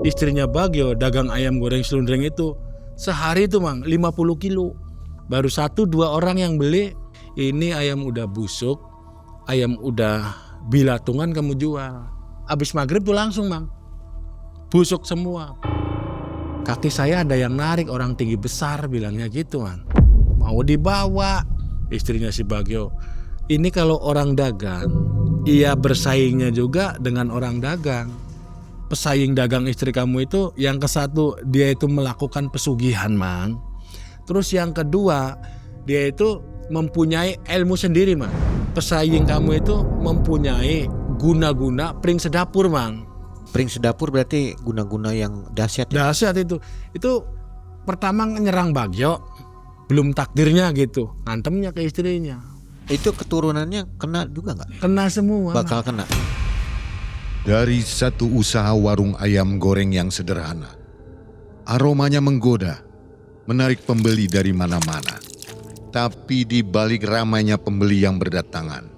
Istrinya Bagio dagang ayam goreng selundreng itu sehari itu mang 50 kilo. Baru 1-2 orang yang beli. Ini ayam udah busuk, ayam udah bilatungan kamu jual. Abis maghrib tuh langsung mang, busuk semua. Kaki saya ada yang narik, orang tinggi besar bilangnya gitu mang. Mau dibawa istrinya si Bagio. Ini kalau orang dagang, ia bersaingnya juga dengan orang dagang. Pesaing dagang istri kamu itu yang ke-1 dia itu melakukan pesugihan mang. Terus yang kedua dia itu mempunyai ilmu sendiri mang. Pesaing kamu itu mempunyai guna-guna pring sedapur mang. Pring sedapur berarti guna-guna yang dahsyat ya? Dahsyat itu. Itu pertama nyerang Bagio, belum takdirnya gitu, ngantem ke istrinya. Itu keturunannya kena juga nggak? Kena semua. Bakal kena. Dari satu usaha warung ayam goreng yang sederhana, aromanya menggoda, menarik pembeli dari mana-mana. Tapi di balik ramainya pembeli yang berdatangan,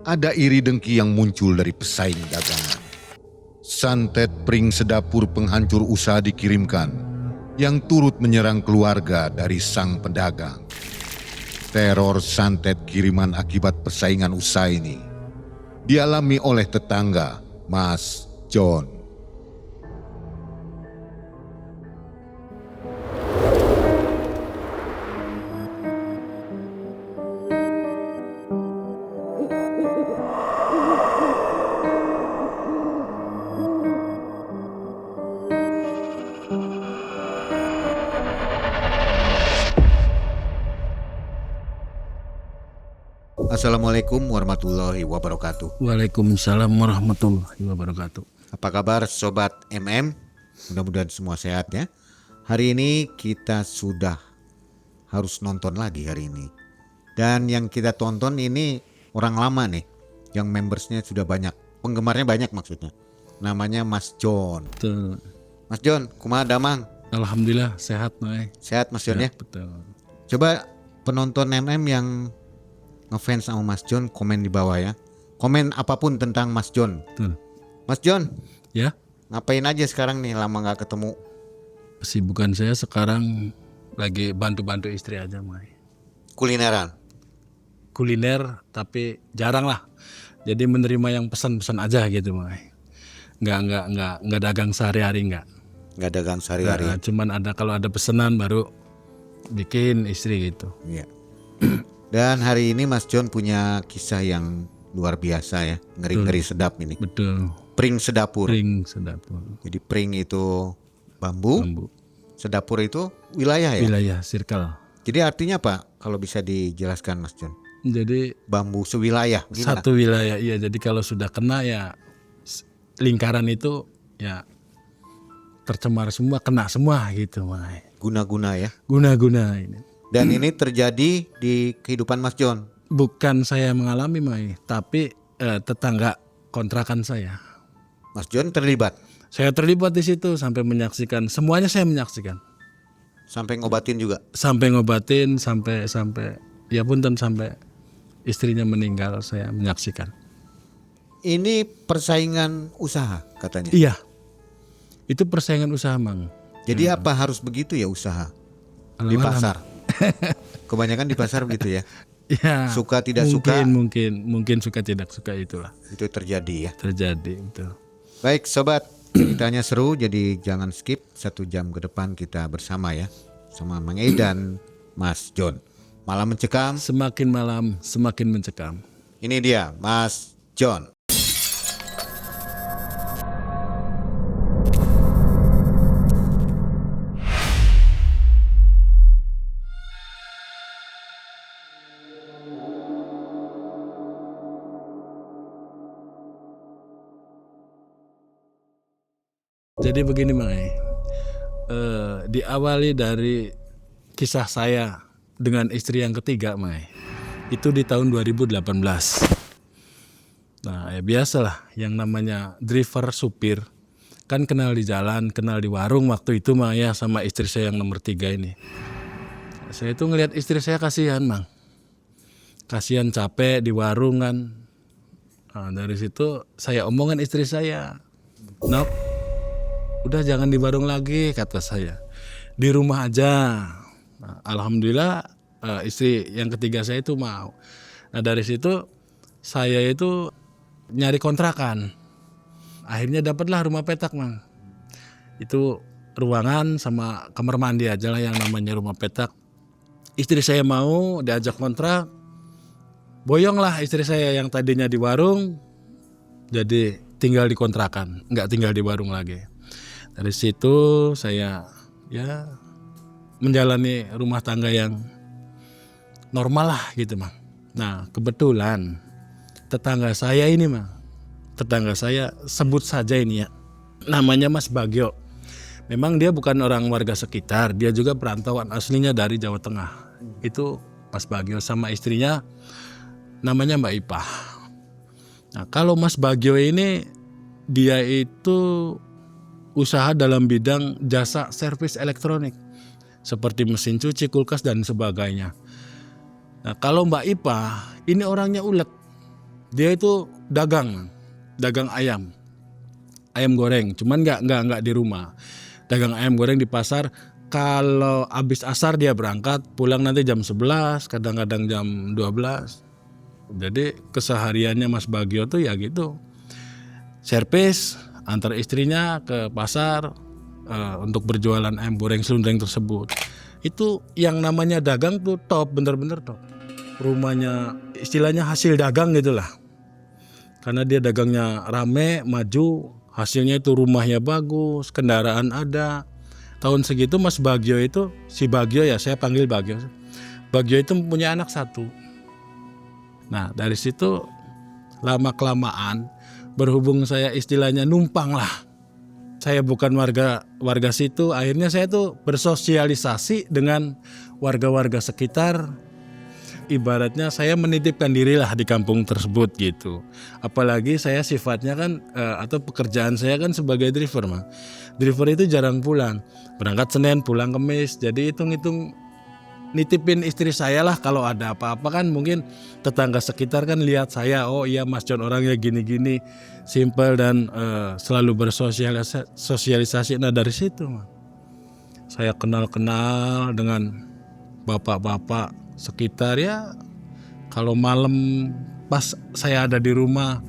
ada iri dengki yang muncul dari pesaing dagangan. Santet pring sedapur penghancur usaha dikirimkan, yang turut menyerang keluarga dari sang pedagang. Teror santet kiriman akibat persaingan usaha ini dialami oleh tetangga Mas John. Assalamualaikum warahmatullahi wabarakatuh. Waalaikumsalam warahmatullahi wabarakatuh. Apa kabar Sobat MM? Mudah-mudahan semua sehat ya. Hari ini kita sudah harus nonton lagi hari ini. Dan yang kita tonton ini orang lama nih, yang membersnya sudah banyak, penggemarnya banyak maksudnya. Namanya Mas John. Betul. Mas John, kumaha damang? Alhamdulillah sehat Mae. Sehat Mas John ya? Betul. Coba penonton MM yang ngefans sama Mas John komen di bawah ya. Komen apapun tentang Mas John. Betul. Mas John, Ya, ngapain aja sekarang nih lama gak ketemu? kesibukan saya sekarang lagi bantu-bantu istri aja Mae. Kulineran. Kuliner tapi jarang lah. Jadi menerima yang pesan-pesan aja gitu Mae. Nggak dagang sehari-hari nggak. Gak dagang sehari-hari. Nah, cuman ada kalau ada pesanan baru bikin istri gitu. Iya. Dan hari ini Mas John punya kisah yang luar biasa ya. Ngeri-ngeri sedap ini. Betul. Pring sedapur. Pring sedapur. Jadi pring itu bambu. Bambu. Sedapur itu wilayah ya. Wilayah circle. Jadi artinya apa? Kalau bisa dijelaskan Mas John. Jadi Bambu sewilayah. Gimana? satu wilayah iya. Jadi kalau sudah kena ya lingkaran itu ya tercemar semua, kena semua gitu Mae. Guna-guna ya. Guna-guna ini. Dan ini terjadi di kehidupan Mas John. Bukan saya mengalami Mae, tapi tetangga kontrakan saya. Mas John terlibat. Saya terlibat di situ sampai menyaksikan, semuanya saya menyaksikan. Sampai ngobatin juga. Sampai ngobatin, sampai ya punten sampai istrinya meninggal saya menyaksikan. Ini persaingan usaha katanya. Iya. Itu persaingan usaha Mang. Jadi apa harus begitu ya usaha? Di pasar. Kebanyakan di pasar begitu ya. Ya. Suka tidak suka. Mungkin suka tidak suka itulah. Itu terjadi ya. Terjadi betul. Baik sobat, ceritanya seru jadi jangan skip. 1 jam ke depan kita bersama ya. Sama Mang E dan Mas John. Malam mencekam. Semakin malam semakin mencekam. Ini dia Mas John. Jadi begini Mae, diawali dari kisah saya dengan istri yang ketiga Mae, itu di tahun 2018. Nah ya biasalah yang namanya driver supir, kan kenal di jalan, kenal di warung waktu itu Mae ya sama istri saya yang nomor 3 ini. Saya itu ngelihat istri saya kasihan Mang, kasihan capek di warung kan. Nah, dari situ saya omongin istri saya, Nok, Udah jangan di warung lagi, kata saya. Di rumah aja. Nah, alhamdulillah istri yang ketiga saya itu mau. Nah dari situ saya itu nyari kontrakan. Akhirnya dapatlah rumah petak, Mang. Itu ruangan sama kamar mandi aja lah yang namanya rumah petak. Istri saya mau diajak kontrak. Boyonglah istri saya yang tadinya di warung jadi tinggal di kontrakan, nggak tinggal di warung lagi. Dari situ saya ya menjalani rumah tangga yang normal lah gitu, Mang. Nah kebetulan tetangga saya ini, Mang, tetangga saya sebut saja ini ya, namanya Mas Bagio. Memang dia bukan orang warga sekitar, dia juga perantauan aslinya dari Jawa Tengah. Itu Mas Bagio sama istrinya namanya Mbak Ipah. Nah kalau Mas Bagio ini dia itu usaha dalam bidang jasa servis elektronik seperti mesin cuci, kulkas dan sebagainya. Nah kalau Mbak Ipah ini orangnya ulet, dia itu dagang ayam goreng, cuman nggak di rumah. Dagang ayam goreng di pasar. Kalau habis asar dia berangkat, pulang nanti jam 11, kadang-kadang jam 12. Jadi kesehariannya Mas Bagio tuh ya gitu. Servis antar istrinya ke pasar untuk berjualan ayam goreng selundreng tersebut. Itu yang namanya dagang tuh top, bener-bener top. Rumahnya istilahnya hasil dagang gitulah. Karena dia dagangnya rame, maju, hasilnya itu rumahnya bagus, kendaraan ada. Tahun segitu Mas Bagio itu, si Bagio ya saya panggil Bagio. Bagio itu punya anak 1. Nah dari situ lama-kelamaan berhubung saya istilahnya numpang lah. Saya bukan warga situ, akhirnya saya tuh bersosialisasi dengan warga-warga sekitar. Ibaratnya saya menitipkan diri lah di kampung tersebut gitu. Apalagi saya sifatnya kan atau pekerjaan saya kan sebagai driver, Mang. Driver itu jarang pulang. Berangkat Senin, pulang Kamis. Jadi hitung-hitung nitipin istri saya lah kalau ada apa-apa kan mungkin tetangga sekitar kan lihat saya, oh iya Mas John orangnya gini-gini, simple dan selalu bersosialisasi. Nah dari situ, Mang, saya kenal-kenal dengan bapak-bapak sekitar ya. Kalau malam pas saya ada di rumah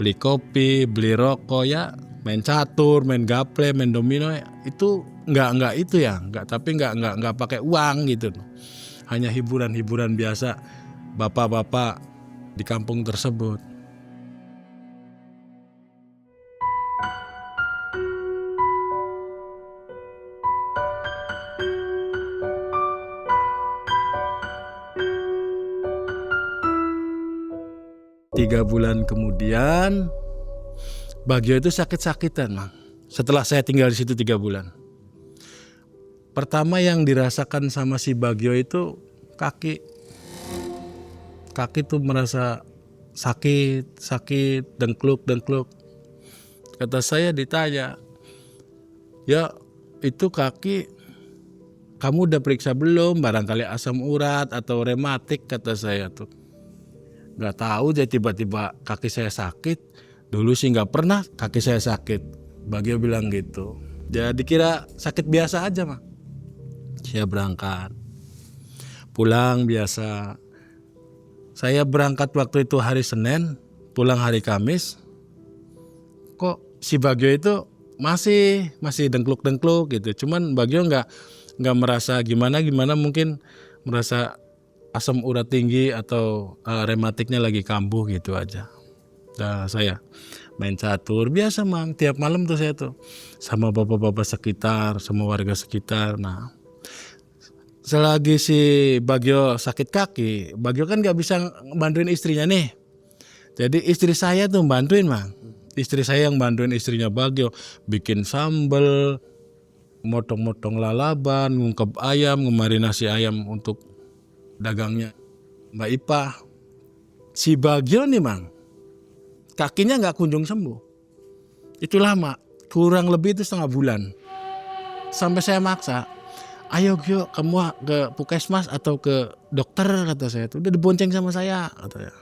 beli kopi, beli rokok ya, main catur, main gaple, main domino ya, itu nggak itu ya, tapi nggak pakai uang gitu. Hanya hiburan-hiburan biasa bapak-bapak di kampung tersebut. Tiga bulan kemudian Bagio itu sakit-sakitan, Mang. Setelah saya tinggal di situ 3 bulan. Pertama yang dirasakan sama si Bagio itu kaki tuh merasa sakit, dengkluk. Kata saya ditanya, ya itu kaki kamu udah periksa belum? Barangkali asam urat atau rematik, kata saya tuh. Gak tahu jadi tiba-tiba kaki saya sakit. Dulu sih gak pernah kaki saya sakit. Bagio bilang gitu. Jadi kira sakit biasa aja, Mang. Saya berangkat, pulang biasa. Saya berangkat waktu itu hari Senin, pulang hari Kamis. Kok si Bagio itu masih dengkluk gitu. Cuman Bagio nggak merasa gimana, mungkin merasa asam urat tinggi atau rematiknya lagi kambuh gitu aja. Nah, saya main catur biasa, Mang. Tiap malam tuh saya tuh sama bapak-bapak sekitar, sama warga sekitar. Nah, selagi si Bagio sakit kaki, Bagio kan nggak bisa bantuin istrinya nih. Jadi istri saya tuh bantuin, Mang. Istri saya yang bantuin istrinya Bagio, bikin sambal, motong-motong lalaban, ngungkep ayam, ngemarinasi ayam untuk dagangnya Mbak Ipah. Si Bagio nih, Mang, kakinya nggak kunjung sembuh. Itu lama, kurang lebih itu 1/2 bulan. Sampai saya maksa, ayo Gio, kamu ke puskesmas atau ke dokter, kata saya. Udah dibonceng sama saya, katanya.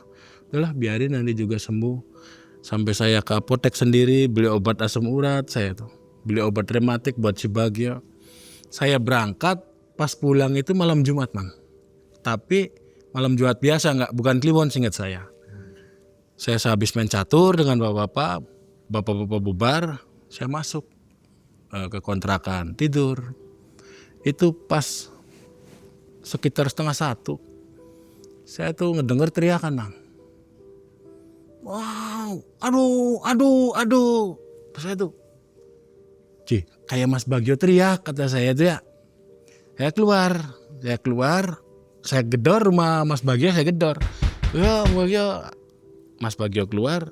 Udahlah biarin nanti juga sembuh. Sampai saya ke apotek sendiri beli obat asam urat saya tuh. beli obat rematik buat si Bagio. Saya berangkat, pas pulang itu malam Jumat Mang. Tapi malam Jumat biasa, bukan Kliwon seingat saya. Saya sehabis main catur dengan bapak-bapak bubar, saya masuk ke kontrakan, tidur. Itu pas sekitar 12:30, saya tuh ngedenger teriakan Mang. Wow, aduh. Pas saya tuh, kayak Mas Bagio teriak, kata saya tuh ya. Saya keluar, saya gedor rumah Mas Bagio, saya gedor. Ya Bagio, Mas Bagio keluar.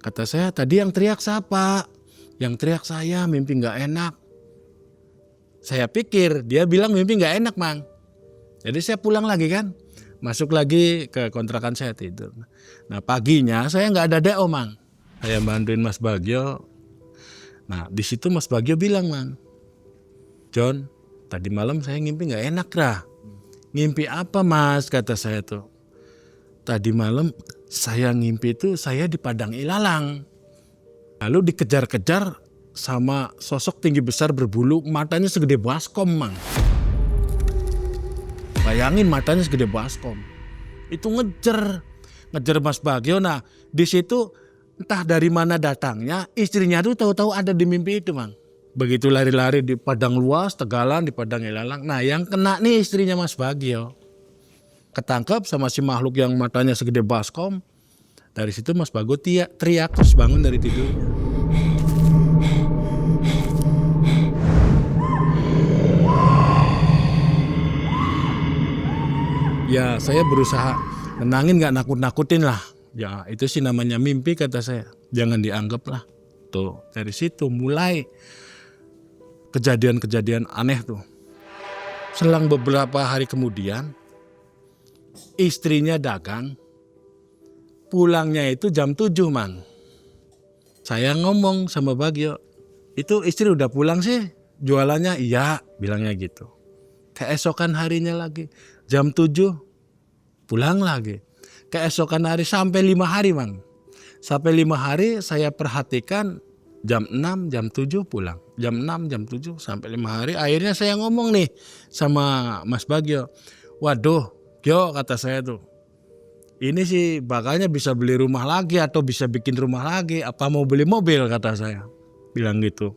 Kata saya, tadi yang teriak siapa? Yang teriak saya, mimpi gak enak. Saya pikir dia bilang mimpi gak enak Mang. Jadi saya pulang lagi kan. Masuk lagi ke kontrakan, saya tidur. Nah paginya saya gak ada DO Mang. Saya bantuin Mas Bagio. Nah di situ Mas Bagio bilang Mang, John, tadi malam saya ngimpi gak enak dah. Ngimpi apa Mas? Kata saya tuh. Tadi malam saya ngimpi itu saya di padang ilalang. Lalu dikejar-kejar sama sosok tinggi besar berbulu, matanya segede baskom Mang. Bayangin matanya segede baskom. Itu ngejar Mas Bagio. Nah di situ entah dari mana datangnya, istrinya tuh tahu-tahu ada di mimpi itu Mang. Begitu lari-lari di padang luas, tegalan di padang ilalang. Nah yang kena nih istrinya Mas Bagio. Ketangkep sama si makhluk yang matanya segede baskom. Dari situ Mas Bagio teriak terus bangun dari tidurnya. Ya saya berusaha nenangin, gak nakut-nakutin lah. Ya itu sih namanya mimpi kata saya. Jangan dianggap lah. Tuh dari situ mulai kejadian-kejadian aneh tuh. Selang beberapa hari kemudian, istrinya dagang, pulangnya itu jam 7 Mang. Saya ngomong sama Bagio, itu istri udah pulang sih jualannya? Iya, bilangnya gitu. Keesokan harinya lagi, jam 7 pulang lagi. Keesokan hari sampai 5 hari Mang. Sampai 5 hari saya perhatikan jam 6, jam 7 pulang. Jam 6, jam 7 sampai 5 hari. Akhirnya saya ngomong nih sama Mas Bagio. Waduh, Gio kata saya tuh. Ini sih bakalnya bisa beli rumah lagi atau bisa bikin rumah lagi. Apa mau beli mobil kata saya. Bilang gitu.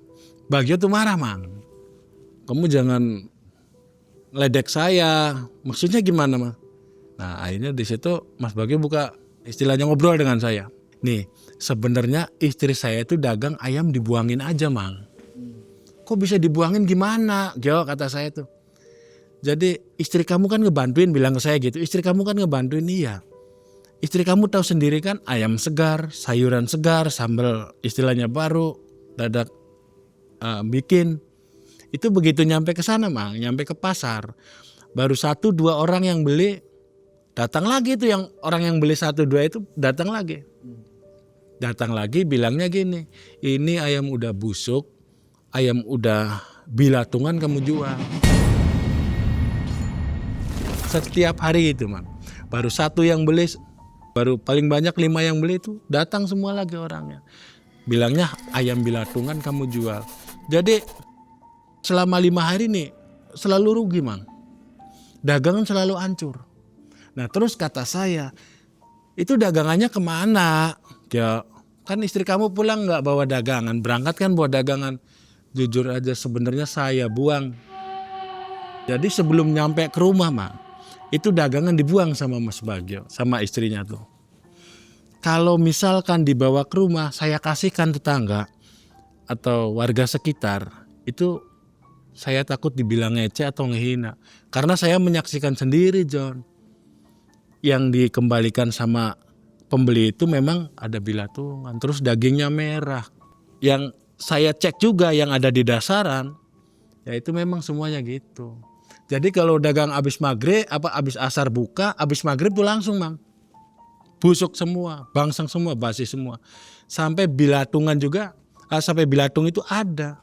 Bagio tuh marah Mang. Kamu jangan ledek saya. Maksudnya gimana Mang? Nah akhirnya di situ Mas Bagio buka istilahnya ngobrol dengan saya. Nih sebenarnya istri saya itu dagang ayam dibuangin aja Mang. Kok bisa dibuangin gimana? Gio kata saya tuh. Jadi istri kamu kan ngebantuin, bilang ke saya gitu. Istri kamu kan ngebantuin, iya. Istri kamu tahu sendiri kan ayam segar, sayuran segar, sambal istilahnya baru, dadak bikin. Itu begitu nyampe ke sana Mang, nyampe ke pasar. Baru 1-2 orang yang beli, datang lagi tuh yang orang yang beli 1-2 itu datang lagi. Datang lagi bilangnya gini, ini ayam udah busuk, ayam udah bilatungan kamu jual. Setiap hari itu Mang. Baru 1 yang beli, baru paling banyak 5 yang beli itu datang semua lagi orangnya. Bilangnya ayam bilatungan kamu jual. Jadi selama 5 hari nih selalu rugi Mang. Dagangan selalu hancur. Nah terus kata saya, itu dagangannya kemana? Ya kan istri kamu pulang gak bawa dagangan, berangkat kan bawa dagangan. Jujur aja sebenarnya saya buang. Jadi sebelum nyampe ke rumah Mang, itu dagangan dibuang sama Mas Bagio, sama istrinya tuh. Kalau misalkan dibawa ke rumah, saya kasihkan tetangga atau warga sekitar, itu saya takut dibilang ngece atau ngehina. Karena saya menyaksikan sendiri John. Yang dikembalikan sama pembeli itu memang ada bilatungan, terus dagingnya merah. Yang saya cek juga yang ada di dasaran, ya itu memang semuanya gitu. Jadi kalau dagang abis maghrib, abis asar buka, abis maghrib tuh langsung Mang. Busuk semua, bangsang semua, basi semua. Sampai bilatungan juga, sampai bilatung itu ada.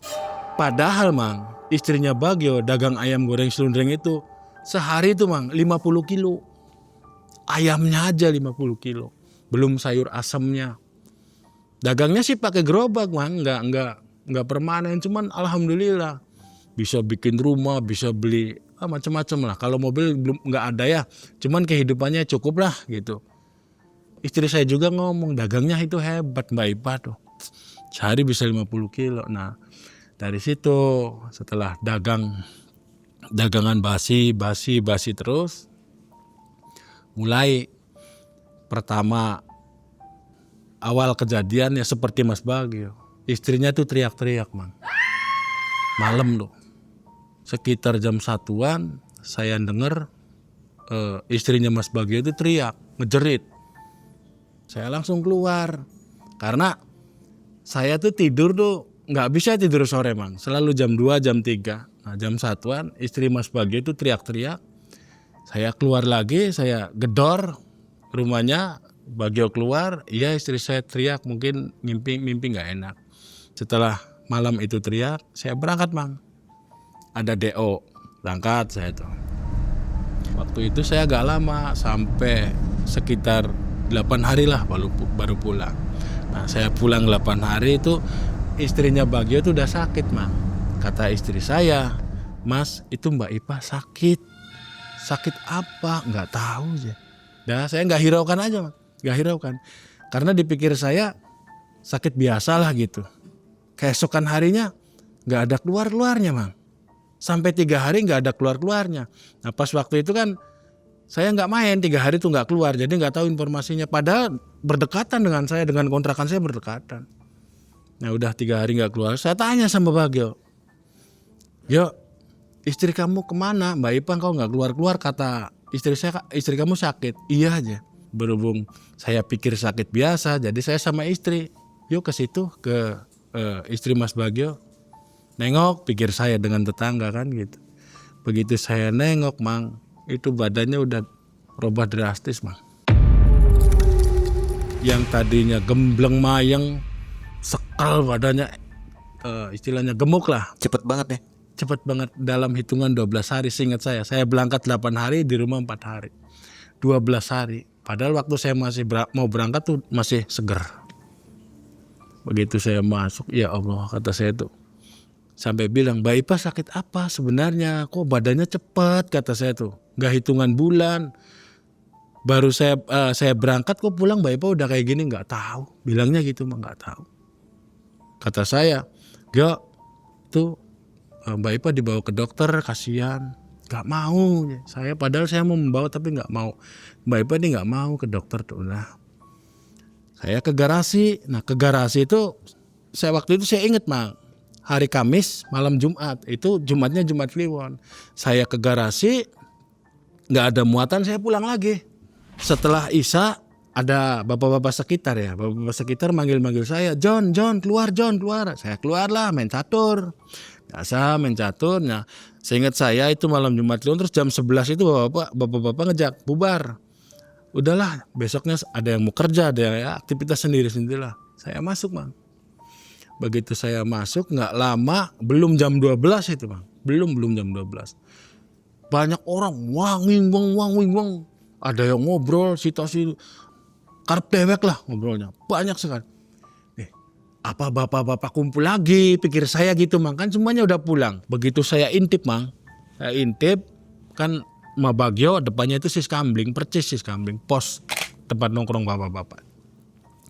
Padahal Mang, istrinya Bagio dagang ayam goreng selundreng itu sehari itu Mang 50 kilo. Ayamnya aja 50 kilo. Belum sayur asamnya. Dagangnya sih pakai gerobak Mang, enggak nggak permanen, cuman alhamdulillah bisa bikin rumah, bisa beli macam-macam lah. Kalau mobil belum nggak ada ya, cuman kehidupannya cukup lah gitu. Istri saya juga ngomong dagangnya itu hebat Mbak Ipa tuh, sehari bisa 50 kilo. Nah dari situ setelah dagangan basi terus, mulai pertama awal kejadian ya seperti Mas Bagio, istrinya tuh teriak-teriak Mang, malam loh, sekitar jam 1-an saya denger istrinya Mas Bagio itu teriak, ngejerit. Saya langsung keluar karena saya tuh tidur tuh nggak bisa tidur sore Mang, selalu jam 2 jam 3. Nah jam 1-an istri Mas Bagio itu teriak-teriak. Saya keluar lagi, saya gedor rumahnya, Bagio keluar, iya istri saya teriak, mungkin mimpi nggak enak. Setelah malam itu teriak, saya berangkat Mang. Ada DO, berangkat saya tuh. Waktu itu saya agak lama, sampai sekitar 8 hari lah baru pulang. Nah saya pulang 8 hari itu istrinya Bagio itu udah sakit Mang. Kata istri saya, Mas itu Mbak Ipa sakit. Sakit apa? Nggak tahu aja. Dah saya nggak hiraukan aja Mang. Nggak hiraukan. Karena dipikir saya sakit biasa lah gitu. Keesokan harinya nggak ada keluar-keluarnya Mang. Sampai 3 hari nggak ada keluar-keluarnya. Nah pas waktu itu kan saya nggak main 3 hari tuh nggak keluar. Jadi nggak tahu informasinya. Padahal berdekatan dengan saya, dengan kontrakan saya berdekatan. Nah udah 3 hari nggak keluar. Saya tanya sama Bagio. Yo, istri kamu kemana? Mbak Ipa kau nggak keluar-keluar, kata istri kamu sakit. Iya aja. Berhubung saya pikir sakit biasa, jadi saya sama istri, yuk ke situ ke istri Mas Bagio. Nengok, pikir saya dengan tetangga kan gitu. Begitu saya nengok Mang, itu badannya udah berubah drastis Mang. Yang tadinya gembleng mayeng, sekal badannya, istilahnya gemuk lah. Cepet banget ya. Cepet banget, dalam hitungan 12 hari seingat saya. Saya berangkat 8 hari, di rumah 4 hari. 12 hari. Padahal waktu saya masih mau berangkat tuh masih seger. Begitu saya masuk, ya Allah kata saya tuh. Sampai bilang, Mbak Ipa sakit apa sebenarnya? Kok badannya cepet kata saya tuh. Gak hitungan bulan. Baru saya berangkat kok pulang Mbak Ipa udah kayak gini, gak tahu. Bilangnya gitu mah gak tahu. Kata saya, Gak, tuh Mbak Ipa dibawa ke dokter, kasihan. Gak mau, saya padahal saya mau membawa tapi gak mau. Mbak Ipa ini gak mau ke dokter tuh. Nah, saya ke garasi. Nah ke garasi itu, waktu itu saya inget Mang, hari Kamis malam Jumat, itu Jumatnya Jumat Kliwon. Saya ke garasi, gak ada muatan, saya pulang lagi. Setelah Isya ada bapak-bapak sekitar ya, bapak-bapak sekitar manggil-manggil saya, John keluar. Saya keluarlah main catur. Biasa main catur. Nah, seingat saya itu malam Jumat Kliwon, terus jam 11 itu bapak-bapak ngejak bubar. Udahlah, besoknya ada yang mau kerja, ada yang aktivitas sendiri-sendirilah. Saya masuk Bang. Begitu saya masuk nggak lama, belum jam 12 itu Bang. Belum jam 12. Banyak orang wang. Ada yang ngobrol, situasi karep dewek lah ngobrolnya. Banyak sekali. Apa bapak-bapak kumpul lagi, pikir saya gitu Mang, kan semuanya udah pulang. Begitu saya intip Mang, kan Ma Bagio depannya itu Siskambling, percis Siskambling, pos tempat nongkrong bapak-bapak.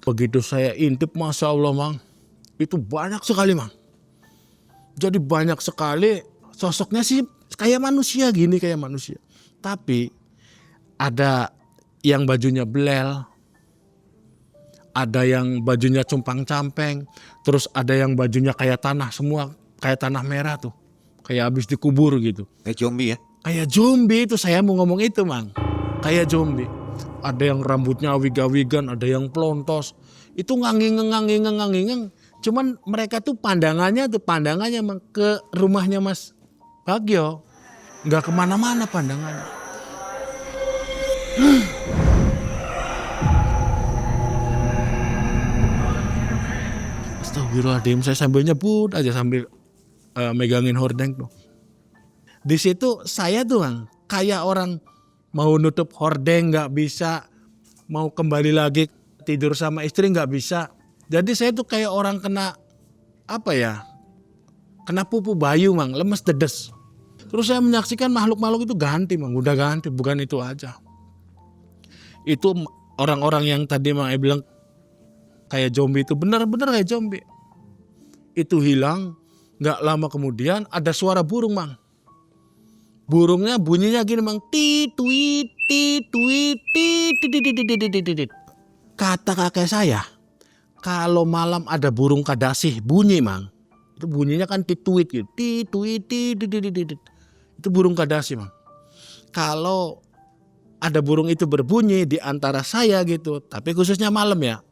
Begitu saya intip, Masya Allah Mang, itu banyak sekali Mang. Jadi banyak sekali, sosoknya sih kayak manusia gini, kayak manusia. Tapi ada yang bajunya belel, ada yang bajunya compang-campeng, terus ada yang bajunya kayak tanah semua, kayak tanah merah tuh, kayak habis dikubur gitu. Kayak zombie ya? Kayak zombie itu, saya mau ngomong itu Mang, kayak zombie. Ada yang rambutnya awig-awigan, ada yang pelontos, itu nganging. Cuman mereka tuh pandangannya Mang ke rumahnya Mas Bagio, nggak kemana-mana pandangannya. Astagfirullahaladzim, saya sambil nyebut aja sambil megangin hordeng tuh. Di situ saya tuh Bang, kayak orang mau nutup hordeng nggak bisa, mau kembali lagi tidur sama istri nggak bisa. Jadi saya tuh kayak orang kena apa ya, kena pupu bayu mang, lemes dedes. Terus saya menyaksikan makhluk-makhluk itu ganti mang, udah ganti, bukan itu aja. Itu orang-orang yang tadi mang bilang kayak zombie itu benar-benar kayak zombie. Itu hilang, nggak lama kemudian ada suara burung mang. Burungnya bunyinya gini mang, tituit, tituit, tituit. Kata kakek saya, kalau malam ada burung kadasih bunyi mang, itu bunyinya kan tituit gitu, tituit, tituit. Itu burung kadasih mang. Kalau ada burung itu berbunyi di antara saya gitu, tapi khususnya malam ya,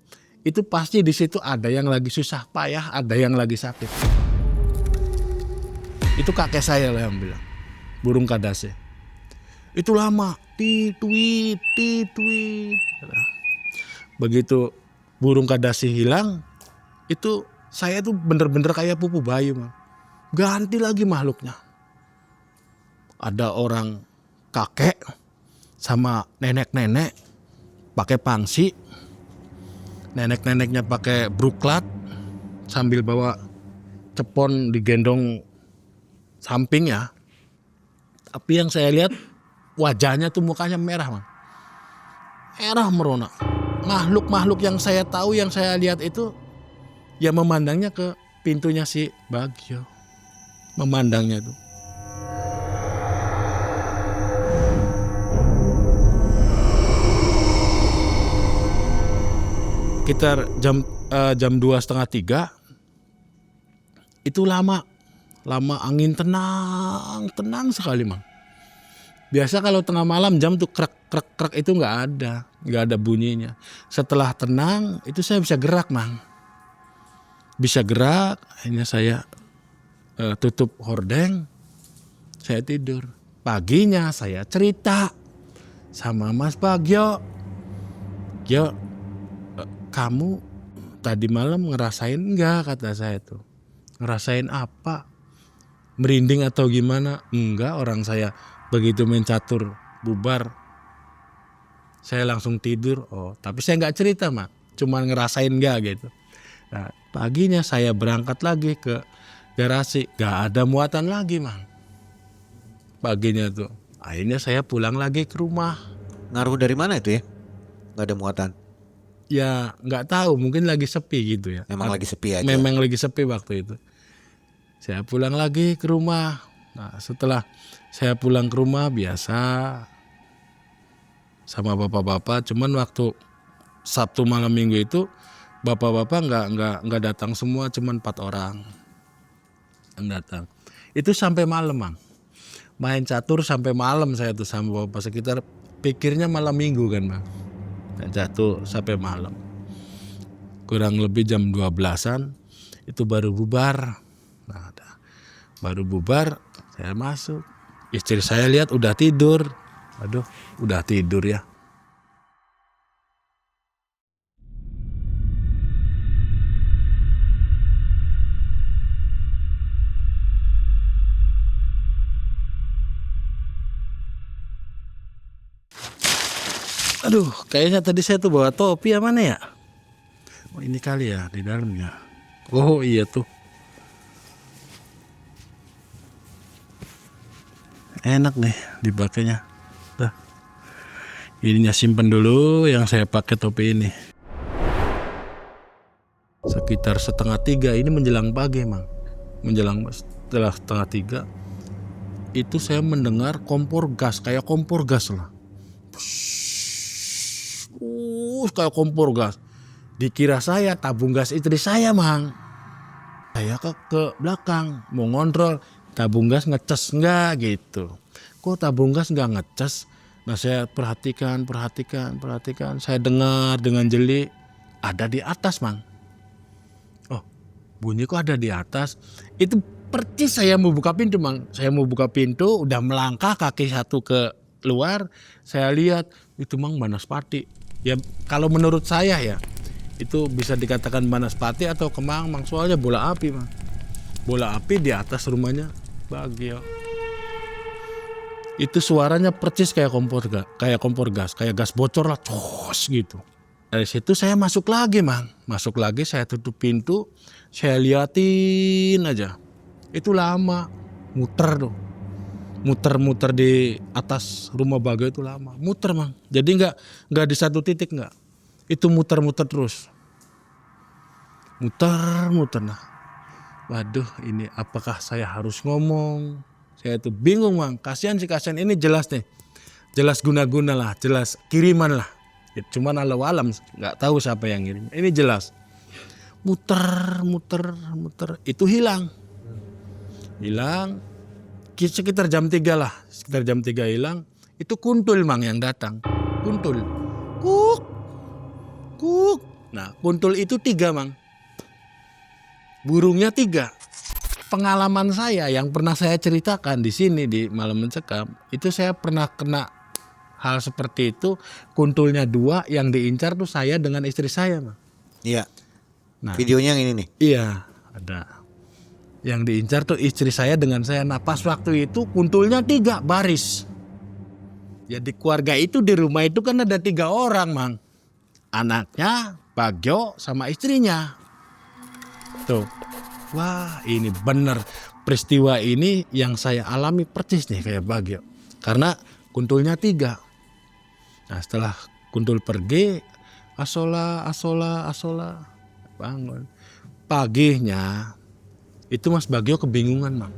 itu pasti di situ ada yang lagi susah payah, ada yang lagi sakit. Itu kakek saya lah yang bilang. Burung kadasih. Itu lama. Tituit, tituit. Begitu burung kadasih hilang, itu saya tuh bener-bener kayak pupu bayu. Man. Ganti lagi makhluknya. Ada orang kakek sama nenek-nenek pakai pangsi. Nenek-neneknya pakai bruklat sambil bawa cepon digendong samping ya. Tapi yang saya lihat wajahnya tuh mukanya merah man. Merah merona. Makhluk-makhluk yang saya tahu, yang saya lihat itu ya memandangnya ke pintunya si Bagio. Memandangnya tuh. Sekitar jam 2:30 itu lama angin tenang sekali mang. Biasa kalau tengah malam jam tuh krek itu nggak ada bunyinya. Setelah tenang itu saya bisa gerak mang, bisa gerak. Akhirnya saya tutup hordeng, saya tidur. Paginya saya cerita sama Mas Bagio, Gio, kamu tadi malam ngerasain enggak, kata saya tuh. Ngerasain apa? Merinding atau gimana? Enggak, orang saya begitu main catur bubar saya langsung tidur. Oh, tapi saya nggak cerita mak, cuman ngerasain enggak gitu. Nah, paginya saya berangkat lagi ke garasi, nggak ada muatan lagi mang. Paginya tuh, akhirnya saya pulang lagi ke rumah. Ngaruh dari mana itu ya? Nggak ada muatan. Ya nggak tahu, mungkin lagi sepi gitu ya. Memang lagi sepi aja. Memang lagi sepi waktu itu. Saya pulang lagi ke rumah. Nah setelah saya pulang ke rumah biasa sama bapak-bapak. Cuman waktu Sabtu malam Minggu itu bapak-bapak nggak datang semua, cuman 4 orang yang datang. Itu sampai malam mang. Main catur sampai malam saya tuh sama bapak, sekitar pikirnya malam Minggu kan bang. Dan jatuh sampai malam. Kurang lebih jam 12-an itu baru bubar. Nah, baru bubar saya masuk. Istri saya lihat udah tidur. Aduh, udah tidur ya. Aduh, kayaknya tadi saya tuh bawa topi ya, mana ya? Oh ini kali ya, di dalamnya. Oh iya tuh. Enak nih dipakainya. Dah. Ininya simpen dulu yang saya pakai topi ini. Sekitar 2:30 ini menjelang pagi mang. Setelah 2:30 itu saya mendengar kompor gas, kayak kompor gas lah. Kayak kompor gas. Dikira saya tabung gas istri saya mang. Saya ke belakang mau ngontrol tabung gas ngecas enggak gitu. Kok tabung gas enggak ngecas? Nah saya perhatikan. Saya dengar dengan jeli ada di atas mang. Oh bunyi kok ada di atas. Itu percis saya mau buka pintu mang. Saya mau buka pintu udah melangkah kaki satu ke luar. Saya lihat itu mang Banaspati. Ya kalau menurut saya ya itu bisa dikatakan Banaspati atau Kemang mang, soalnya bola api mang. Bola api di atas rumahnya Bagio. Itu suaranya percis kayak kompor gas, kayak gas bocor lah, cos gitu. Dari situ saya masuk lagi Mang. Masuk lagi, saya tutup pintu, saya liatin aja. Itu lama, muter tuh. Muter-muter di atas rumah Bagio itu lama. Muter Mang. Jadi nggak di satu titik nggak. Itu muter-muter terus. Muter-muter. Nah, waduh ini apakah saya harus ngomong? Saya tuh bingung Mang. Kasihan ini jelas nih. Jelas guna-guna lah, jelas kiriman lah. Ya, cuman alam nggak tahu siapa yang ngirim. Ini jelas. Muter. Itu hilang. Sekitar jam 3 lah. Sekitar jam 3 hilang. Itu kuntul Mang yang datang. Kuntul. Kuk. Nah kuntul itu 3 Mang. Burungnya 3. Pengalaman saya yang pernah saya ceritakan di sini di Malam Mencekam. Itu saya pernah kena hal seperti itu. Kuntulnya 2, yang diincar tuh saya dengan istri saya Mang. Iya. Nah, Videonya yang ini nih. iya ada. Yang diincar tuh istri saya dengan saya. Nah pas waktu itu kuntulnya 3 baris. Ya di keluarga itu, di rumah itu kan ada 3 orang Mang. Anaknya, Bagio sama istrinya. Tuh. Wah ini bener. Peristiwa ini yang saya alami persis nih kayak Bagio. Karena kuntulnya 3. Nah setelah kuntul pergi, asola, bangun. Paginya itu Mas Bagio kebingungan Mang.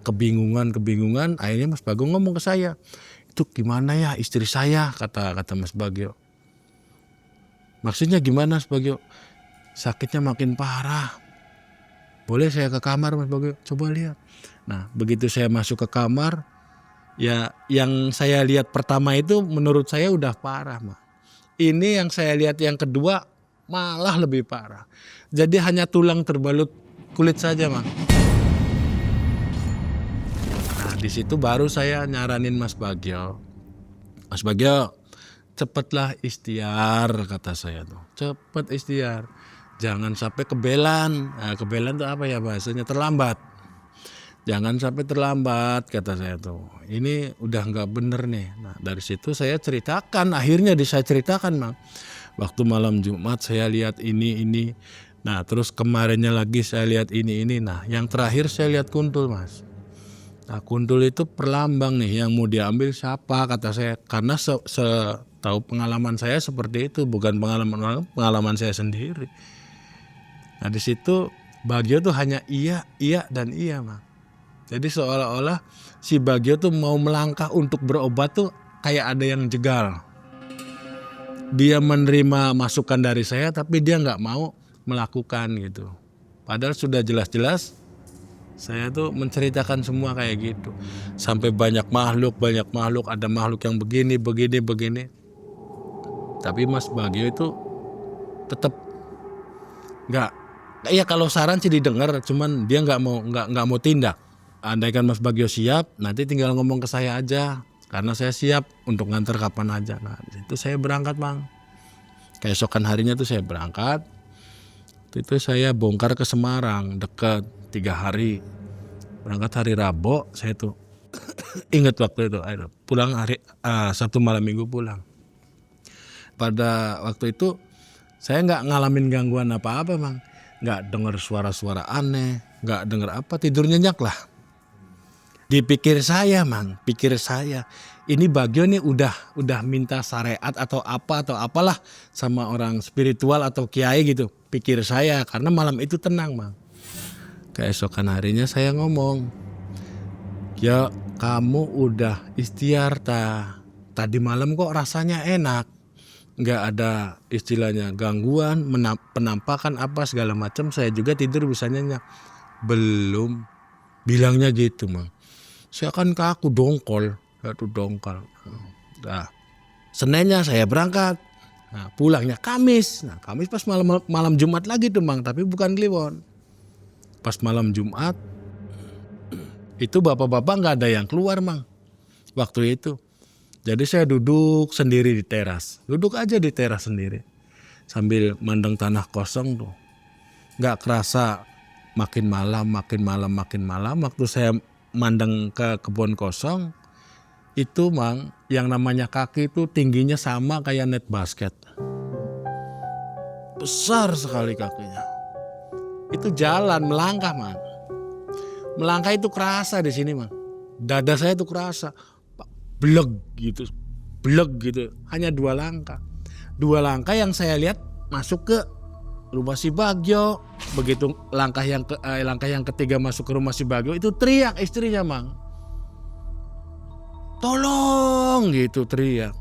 Kebingungan. Akhirnya Mas Bagio ngomong ke saya. Itu gimana ya istri saya, kata Mas Bagio. Maksudnya gimana Mas Bagio? Sakitnya makin parah. Boleh saya ke kamar Mas Bagio? Coba lihat. Nah begitu saya masuk ke kamar, ya yang saya lihat pertama itu menurut saya udah parah Mang. Ini yang saya lihat yang kedua malah lebih parah. Jadi hanya tulang terbalut kulit saja Mang. Nah di situ baru saya nyaranin Mas Bagio. Mas Bagio, cepatlah ikhtiar kata saya tuh. Cepet ikhtiar. Jangan sampai kebelan. Nah, kebelan tuh apa ya bahasanya? Terlambat. Jangan sampai terlambat kata saya tuh. Ini udah nggak bener nih. Nah dari situ saya ceritakan. Akhirnya saya ceritakan Mang. Waktu malam Jumat saya lihat ini. Nah terus kemarinnya lagi saya lihat ini. Nah yang terakhir saya lihat kuntul Mas. Nah kuntul itu perlambang nih, yang mau diambil siapa kata saya. Karena setahu pengalaman saya seperti itu, bukan pengalaman saya sendiri. Nah di situ Bagio tuh hanya iya dan iya Mang. Jadi seolah-olah si Bagio tuh mau melangkah untuk berobat tuh kayak ada yang jegal. Dia menerima masukan dari saya tapi dia nggak mau melakukan gitu. Padahal sudah jelas-jelas saya tuh menceritakan semua kayak gitu. Sampai banyak makhluk, ada makhluk yang begini. Tapi Mas Bagio itu tetap nggak. Ya kalau saran sih didengar, cuman dia nggak mau tindak. Andaikan Mas Bagio siap, nanti tinggal ngomong ke saya aja. Karena saya siap untuk nganter kapan aja. Nah itu saya berangkat Mang. Keesokan harinya tuh saya berangkat. Itu saya bongkar ke Semarang, dekat 3 hari. Berangkat hari Rabu, saya tuh ingat waktu itu. Pulang hari Sabtu malam Minggu pulang. Pada waktu itu saya nggak ngalamin gangguan apa-apa Mang. Nggak dengar suara-suara aneh, nggak dengar apa, tidur nyenyak lah. Dipikir saya Mang, ini Bagio nih udah minta syariat atau apalah sama orang spiritual atau kiai gitu. Pikir saya karena malam itu tenang Mang. Keesokan harinya saya ngomong, ya kamu udah ikhtiar tadi malam kok rasanya enak, nggak ada istilahnya gangguan, penampakan apa segala macam, saya juga tidur bisa nyenyak. Belum, bilangnya gitu Mang. Saya kan kaku dongkol. Nah, Seninnya saya berangkat. Nah, pulangnya Kamis. Nah, Kamis pas malam Jumat lagi tuh Mang, tapi bukan Kliwon. Pas malam Jumat itu bapak-bapak nggak ada yang keluar Mang. Waktu itu. Jadi saya duduk sendiri di teras. Duduk aja di teras sendiri. Sambil mandang tanah kosong tuh. Nggak kerasa makin malam. Waktu saya mandang ke kebun kosong, itu Mang, yang namanya kaki itu tingginya sama kayak net basket. besar sekali kakinya. Itu jalan melangkah Mang. Melangkah itu kerasa di sini Mang. Dada saya itu kerasa bleg gitu. Hanya 2 langkah. 2 langkah yang saya lihat masuk ke rumah si Bagio. Begitu langkah yang ketiga masuk ke rumah si Bagio, itu teriak istrinya Mang. Tolong gitu teriak.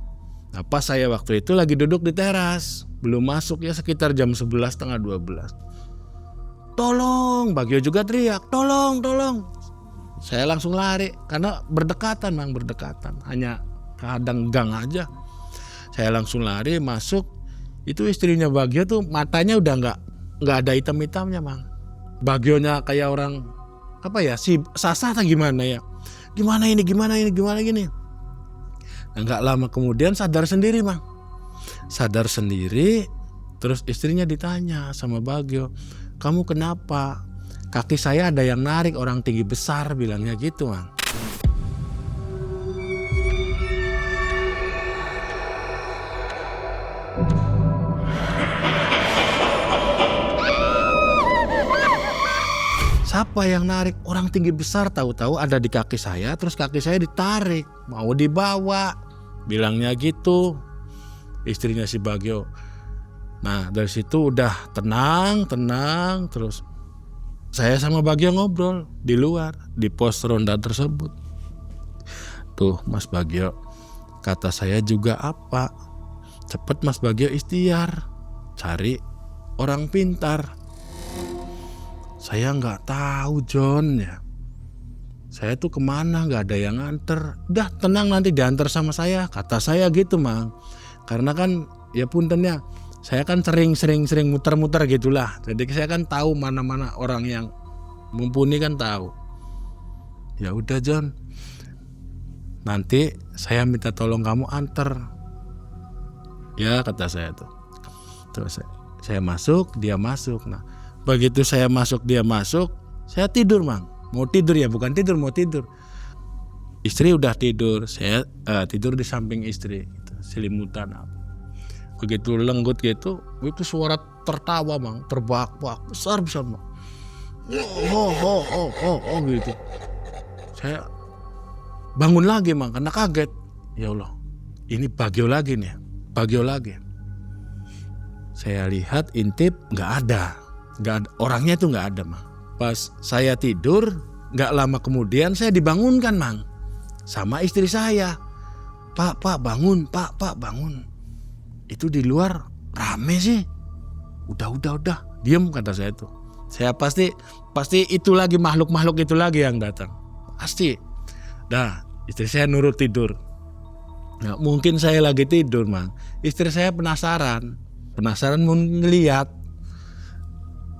Nah, pas saya waktu itu lagi duduk di teras, belum masuk ya, sekitar jam 11 setengah 12. Tolong, Bagio juga teriak, tolong. Saya langsung lari karena berdekatan Mang, hanya kadang gang aja. Saya langsung lari masuk. Itu istrinya Bagio tuh matanya udah nggak ada hitam-hitamnya Mang. Bagionya kayak orang apa ya, si Sasa atau gimana ya? Gimana ini? Nah, nggak lama kemudian sadar sendiri Mang. Terus istrinya ditanya sama Bagio, kamu kenapa? Kaki saya ada yang narik, orang tinggi besar, bilangnya gitu Mang. Siapa yang narik? Orang tinggi besar, tahu-tahu ada di kaki saya, terus kaki saya ditarik, mau dibawa, bilangnya gitu istrinya si Bagio. Nah dari situ udah tenang, terus saya sama Bagio ngobrol di luar, di pos ronda tersebut. Tuh Mas Bagio, kata saya juga apa? Cepet Mas Bagio ikhtiar, cari orang pintar. Saya nggak tahu John ya. Saya tuh kemana, nggak ada yang nganter. Udah tenang, nanti diantar sama saya, kata saya gitu Mang. Karena kan ya puntennya, saya kan sering muter-muter gitulah. Jadi saya kan tahu mana-mana orang yang mumpuni kan tahu. Ya udah John, nanti saya minta tolong kamu antar. Ya kata saya tuh. Terus saya masuk, dia masuk. Nah begitu saya masuk, dia masuk, saya tidur Mang. Mau tidur ya, bukan tidur, mau tidur. Istri udah tidur, saya tidur di samping istri, gitu, selimutan apa. Begitu lenggut gitu, itu suara tertawa Mang, terbak-bak, besar Mang. Oh gitu. Saya bangun lagi Mang, karena kaget. Ya Allah, ini Bagio lagi nih, Bagio lagi. Saya lihat intip nggak ada, orangnya itu nggak ada Mang. Pas saya tidur, nggak lama kemudian saya dibangunkan Mang, sama istri saya. Pak bangun, Pak bangun. Itu di luar rame sih. Udah, diem kata saya tuh. Saya pasti itu lagi makhluk itu lagi yang datang. Pasti. Nah, istri saya nurut tidur. Nah, mungkin saya lagi tidur Mang. Istri saya penasaran mau ngeliat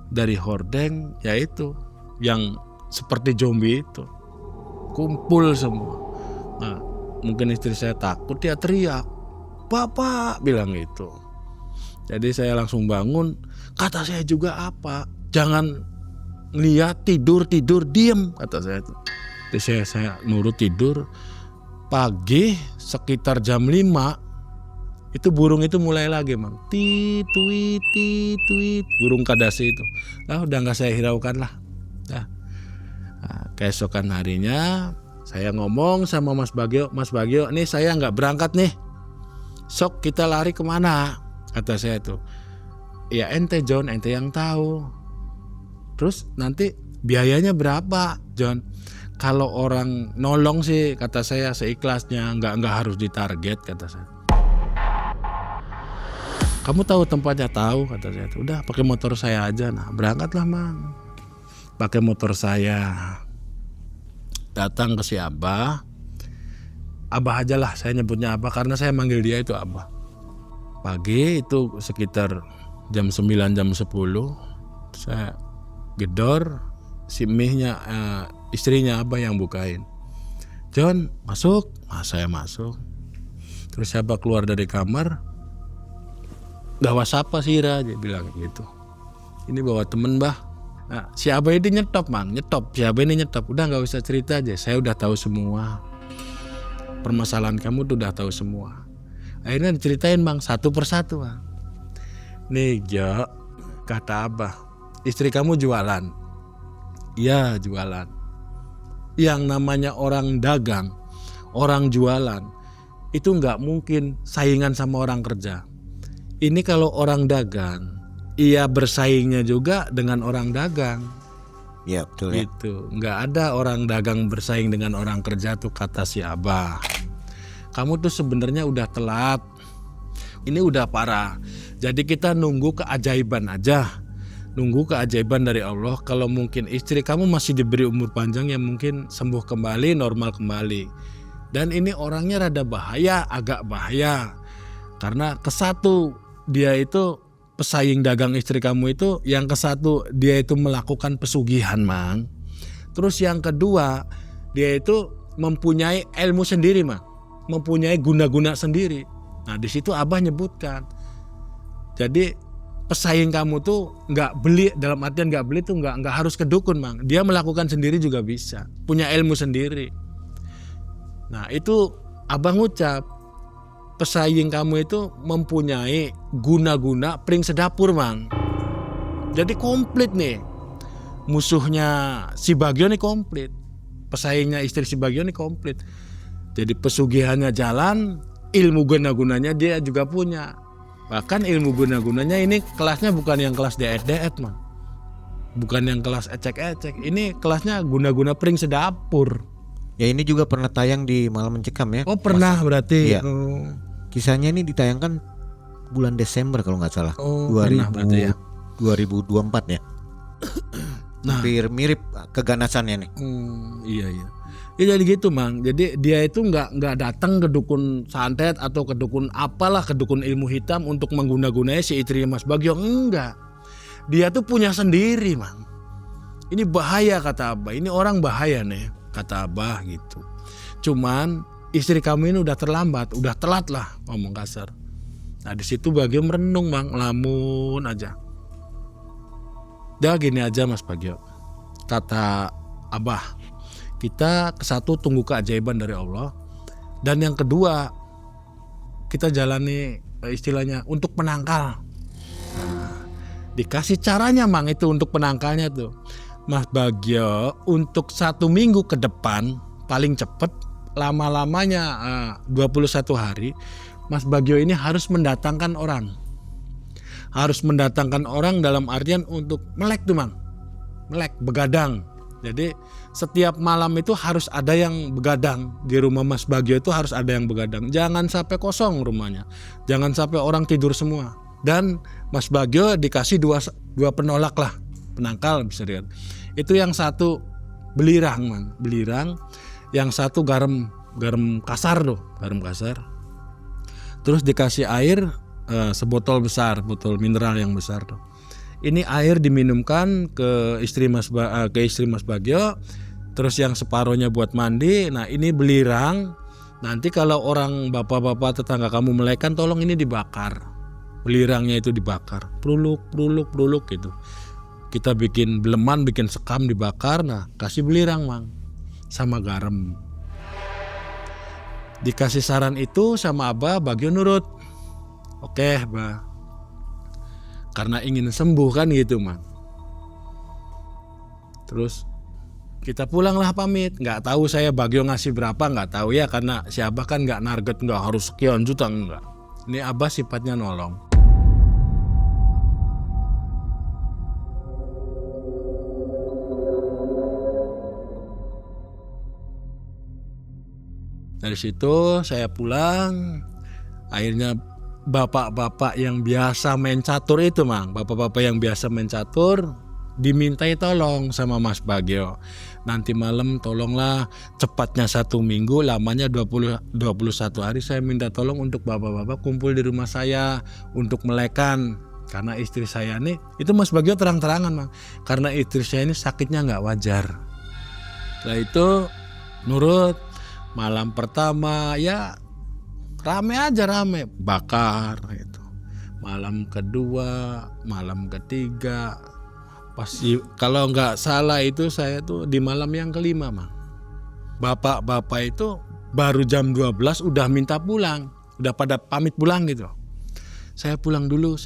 dari hordeng, yaitu yang seperti zombie itu kumpul semua. Nah, mungkin istri saya takut, dia teriak, "Bapak," bilang gitu. Jadi saya langsung bangun. Kata saya juga apa? Jangan lihat, tidur diem, kata saya itu. Jadi saya nurut tidur. Pagi sekitar jam 5 itu burung itu mulai lagi Mang. Tweet, burung kadasi itu. Nah, udah nggak saya hiraukan lah. Nah, keesokan harinya saya ngomong sama Mas Bagio, nih saya nggak berangkat nih. Sok kita lari kemana? Kata saya tuh. Ya ente John, ente yang tahu. Terus nanti biayanya berapa John? Kalau orang nolong sih kata saya seikhlasnya, nggak harus ditarget kata saya. Kamu tahu tempatnya? Tahu kata saya. Udah pakai motor saya aja. Nah berangkatlah Mang. Pakai motor saya. Datang ke si Abah. Abah aja lah, saya nyebutnya Abah karena saya manggil dia itu Abah. Pagi itu sekitar jam 9 jam 10 saya gedor, si mihnya istrinya Abah yang bukain. John masuk, saya masuk. Terus Abah keluar dari kamar. Bawa siapa sih Ira? Dia bilang gitu. Ini bawa temen Bah. Nah, si Abah ini nyetop Mang, si Abah ini nyetop. Udah nggak usah cerita aja, saya udah tahu semua. Permasalahan kamu tuh udah tahu semua. Akhirnya diceritain Bang, satu persatu Bang. Nih Jo, kata Abah, istri kamu jualan? Iya jualan. Yang namanya orang dagang, orang jualan, itu nggak mungkin saingan sama orang kerja. Ini kalau orang dagang, ia bersaingnya juga dengan orang dagang. Ya betul ya. Gitu. Nggak ada orang dagang bersaing dengan orang kerja tuh, kata si Abah. Kamu tuh sebenarnya udah telat. Ini udah parah. Jadi kita nunggu keajaiban aja. Nunggu keajaiban dari Allah. Kalau mungkin istri kamu masih diberi umur panjang, ya mungkin sembuh kembali, normal kembali. Dan ini orangnya rada bahaya, agak bahaya. Karena kesatu dia itu pesaing dagang istri kamu itu, yang ke satu dia itu melakukan pesugihan Mang. Terus yang kedua dia itu mempunyai ilmu sendiri Mang, mempunyai guna-guna sendiri. Nah di situ Abah nyebutkan, jadi pesaing kamu tuh nggak beli, dalam artian nggak beli tuh nggak harus ke dukun Mang, dia melakukan sendiri juga bisa, punya ilmu sendiri. Nah itu Abah ngucap, pesaing kamu itu mempunyai guna-guna pring sedapur Mang. Jadi komplit nih. Musuhnya si Bagio nih komplit. Pesaingnya istri si Bagio nih komplit. Jadi pesugihannya jalan, ilmu guna-gunanya dia juga punya. Bahkan ilmu guna-gunanya ini kelasnya bukan yang kelas deet-deet Mang. Bukan yang kelas ecek-ecek. Ini kelasnya guna-guna pring sedapur. Ya ini juga pernah tayang di Malam Mencekam ya. Oh pernah berarti. Iya. Kisahnya ini ditayangkan bulan Desember kalau nggak salah. Oh, pernah berarti ya. 2024 ya. Nah, hampir mirip keganasannya nih. Iya. Ya jadi gitu Mang. Jadi dia itu nggak datang ke dukun santet atau ke dukun apalah, ke dukun ilmu hitam untuk mengguna-gunanya si istri Mas Bagio. Enggak. Dia tuh punya sendiri Mang. Ini bahaya kata Abah. Ini orang bahaya nih kata Abah gitu. Cuman istri kamu ini udah terlambat, udah telat lah ngomong kasar. Nah di situ Bagio merenung Mang, lamun aja. Dah gini aja Mas Bagio, kata Abah, kita kesatu tunggu keajaiban dari Allah, dan yang kedua kita jalani istilahnya untuk penangkal. Nah, dikasih caranya Mang itu untuk penangkalnya tuh, Mas Bagio, untuk 1 minggu ke depan paling cepet, lama-lamanya 21 hari, Mas Bagio ini harus mendatangkan orang. Harus mendatangkan orang dalam artian untuk melek tuh Mang. Melek, begadang. Jadi setiap malam itu harus ada yang begadang. Di rumah Mas Bagio itu harus ada yang begadang. Jangan sampai kosong rumahnya. Jangan sampai orang tidur semua. Dan Mas Bagio dikasih dua penolak lah. Penangkal bisa dilihat. Itu yang satu belirang Mang. Belirang. Yang satu garam kasar tuh, garam kasar. Terus dikasih air sebotol besar, botol mineral yang besar tuh. Ini air diminumkan ke istri Mas Bagio. Terus yang separohnya buat mandi. Nah ini belirang. Nanti kalau orang bapak-bapak tetangga kamu melekan, tolong ini dibakar. Belirangnya itu dibakar, pruluk gitu. Kita bikin beleman, bikin sekam, dibakar. Nah kasih belirang Mang sama garam. Dikasih saran itu sama Abah, Bagio nurut. Oke Abah, karena ingin sembuh kan gitu Mang. Terus kita pulanglah pamit. Nggak tahu saya Bagio ngasih berapa, nggak tahu ya, karena si Abah kan nggak narget, nggak harus sekian juta, enggak. Ini Abah sifatnya nolong. Dari situ saya pulang. Akhirnya bapak-bapak yang biasa main catur itu Mang, bapak-bapak yang biasa main catur dimintai tolong sama Mas Bagio. Nanti malam tolonglah, cepatnya 1 minggu, lamanya 21 hari, saya minta tolong untuk bapak-bapak kumpul di rumah saya untuk melekan. Karena istri saya nih, itu Mas Bagio terang-terangan Mang, karena istri saya ini sakitnya nggak wajar. Setelah itu nurut. Malam pertama ya rame aja, rame bakar gitu. Malam kedua, malam ketiga, pasti kalau nggak salah itu saya tuh di malam yang kelima Mang. Bapak-bapak itu baru jam 12 udah minta pulang, udah pada pamit pulang gitu. saya pulang dulu.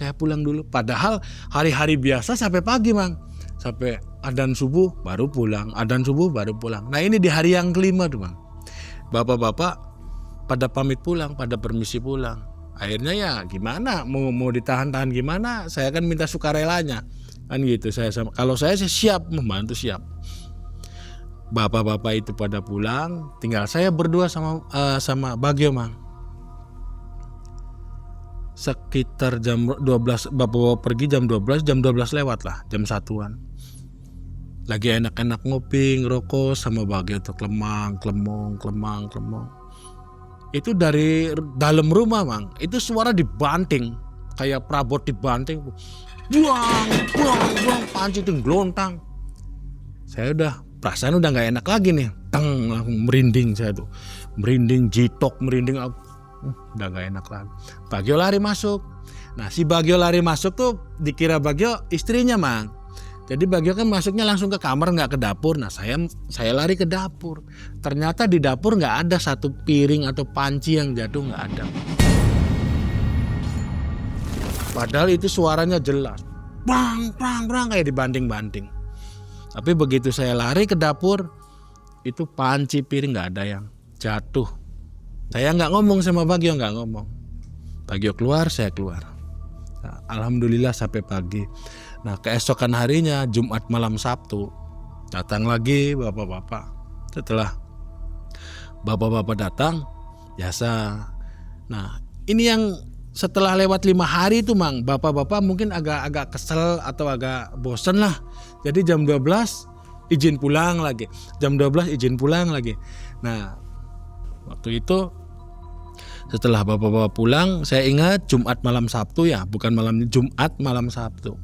Padahal hari-hari biasa sampai pagi Mang. Sampai adzan subuh baru pulang. Nah ini di hari yang kelima tuh Mang. Bapak-bapak pada pamit pulang, pada permisi pulang. Akhirnya ya gimana, mau ditahan-tahan gimana, saya kan minta sukarelanya. Kan gitu, kalau saya siap membantu, siap. Bapak-bapak itu pada pulang, tinggal saya berdua sama Bagio Mang. Sekitar jam 12, bapak-bapak pergi jam 12 lewat lah, jam 1-an. Lagi enak-enak ngopi, ngerokok sama Bagio tuh klemong. Itu dari dalam rumah Mang, itu suara dibanting, kayak perabot dibanting. Buang, panci itu gelontang. Saya perasaan udah nggak enak lagi nih, langsung merinding saya tuh, jitok, udah nggak enak lagi. Bagio lari masuk. Nah si Bagio lari masuk tuh dikira Bagio istrinya Mang. Jadi Bagio kan masuknya langsung ke kamar, nggak ke dapur. Nah saya lari ke dapur. Ternyata di dapur nggak ada satu piring atau panci yang jatuh, nggak ada. Padahal itu suaranya jelas, bang kayak dibanting-banting. Tapi begitu saya lari ke dapur, itu panci piring nggak ada yang jatuh. Saya nggak ngomong sama Bagio, Bagio keluar, saya keluar. Nah, alhamdulillah sampai pagi. Nah keesokan harinya Jumat malam Sabtu datang lagi bapak-bapak. Setelah bapak-bapak datang biasa. Nah ini yang setelah lewat 5 hari itu Mang, bapak-bapak mungkin agak kesel atau agak bosen lah. Jadi jam 12 izin pulang lagi. Nah waktu itu setelah bapak-bapak pulang, saya ingat Jumat malam Sabtu ya, bukan Jumat malam Sabtu.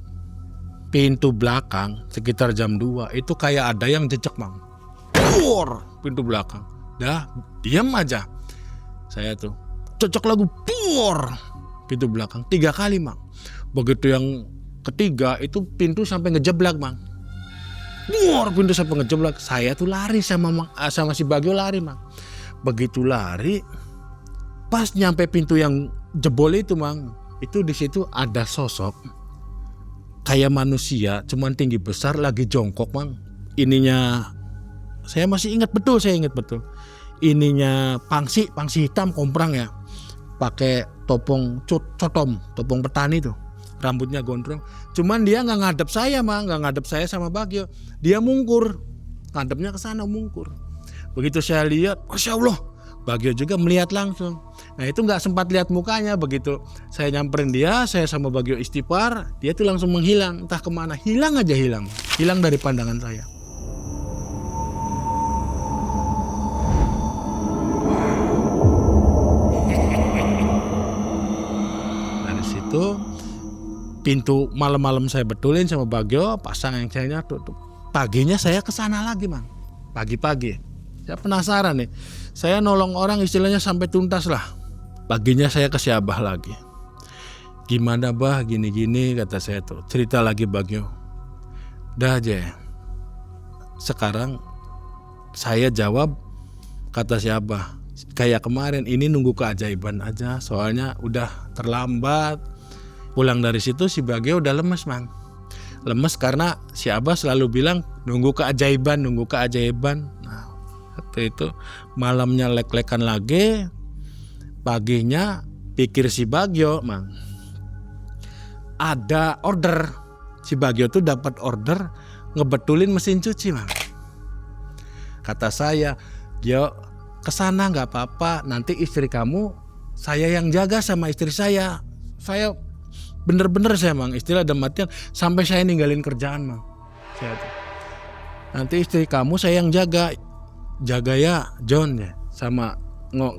Pintu belakang sekitar jam 2 itu kayak ada yang jejak Mang. Pintu belakang. Dah diam aja. Saya tuh cocok lagu pintu belakang 3 kali Mang. Begitu yang ketiga itu pintu sampai ngejeblak Mang. Pintu sampai ngejeblak. Saya tuh lari sama si Bagio lari Mang. Begitu lari, pas nyampe pintu yang jebol itu Mang, itu di situ ada sosok kayak manusia, cuman tinggi besar, lagi jongkok Mang. Ininya saya masih ingat betul. Ininya pangsi hitam komprang ya. Pakai topong petani tuh. Rambutnya gondrong. Cuman dia nggak ngadep saya Mang, nggak ngadep saya sama Bagio. Dia mungkur, ngadepnya ke sana mungkur. Begitu saya lihat, Masya Allah, Bagio juga melihat langsung. Nah itu nggak sempat lihat mukanya. Begitu saya nyamperin dia, saya sama Bagio istighfar, dia tuh langsung menghilang, entah kemana, hilang dari pandangan saya. Dari situ pintu malam-malam saya betulin sama Bagio, pasang yang saya tutup. Paginya saya kesana lagi Mang, pagi-pagi. Saya penasaran nih, saya nolong orang istilahnya sampai tuntas lah. Paginya saya ke si Abah lagi. Gimana Bah, gini-gini kata saya tuh. Cerita lagi Bagio. Dah aja. Sekarang saya jawab, kata si Abah, kayak kemarin, ini nunggu keajaiban aja. Soalnya udah terlambat. Pulang dari situ si Bagio udah lemes Mang. Lemes karena si Abah selalu bilang nunggu keajaiban. Nah, waktu itu malamnya lek-lekan lagi. Paginya pikir si Bagio Mang, ada order. Si Bagio tuh dapat order ngebetulin mesin cuci Mang. Kata saya, Gio kesana nggak apa-apa, nanti istri kamu saya yang jaga sama istri saya. Saya bener-bener saya Mang, istilah dalam artian sampai saya ninggalin kerjaan Mang. Saya tuh, nanti istri kamu saya yang jaga ya John ya. Sama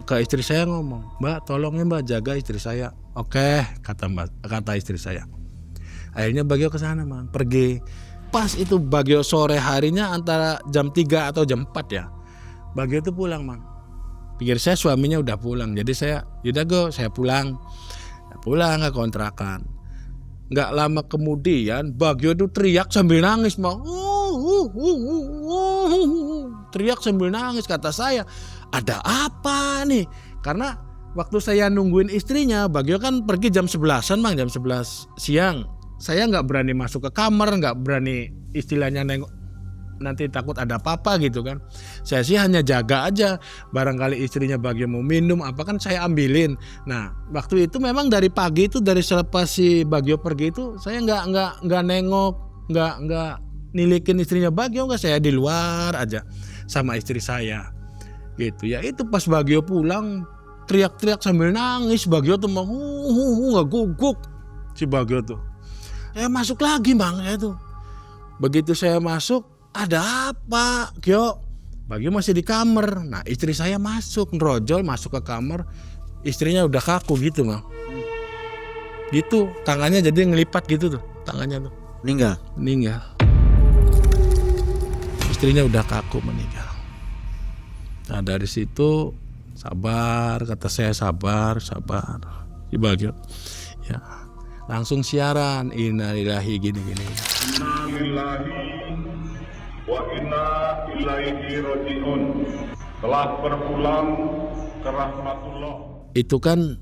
ke istri saya ngomong, Mbak tolong ya Mbak jaga istri saya. Oke, kata istri saya. Akhirnya Bagio kesana Mang, pergi. Pas itu Bagio sore harinya antara jam 3 atau jam 4 ya. Bagio tuh pulang Mang. Pikir saya suaminya udah pulang, jadi saya saya pulang ke kontrakan. Nggak lama kemudian Bagio tuh teriak sambil nangis Mang. Teriak sambil nangis. Kata saya, ada apa nih? Karena waktu saya nungguin istrinya, Bagio kan pergi jam 11-an Mang, jam 11 siang. Saya nggak berani masuk ke kamar, nggak berani istilahnya nengok, nanti takut ada apa-apa gitu kan. Saya sih hanya jaga aja, barangkali istrinya Bagio mau minum apa kan saya ambilin. Nah waktu itu memang dari pagi itu, dari selepas si Bagio pergi itu saya nggak nengok, nggak nilikin istrinya Bagio, nggak, saya di luar aja sama istri saya gitu ya. Itu pas Bagio pulang teriak-teriak sambil nangis, Bagio tuh mau nggak guguk si Bagio tuh. Saya masuk lagi Bang, ya tuh. Begitu saya masuk, ada apa Gio? Bagio masih di kamar. Nah istri saya masuk, ngerojol masuk ke kamar, istrinya udah kaku gitu Bang. Gitu, tangannya jadi ngelipat gitu tuh, tangannya tuh. Meninggal. Istrinya udah kaku, meninggal. Nah dari situ sabar, kata saya, sabar. Si Bagio ya langsung siaran, innalillahi gini. Innalillahi wa inna ilaihi raji'un. Telah berpulang ke rahmatullah. Itu kan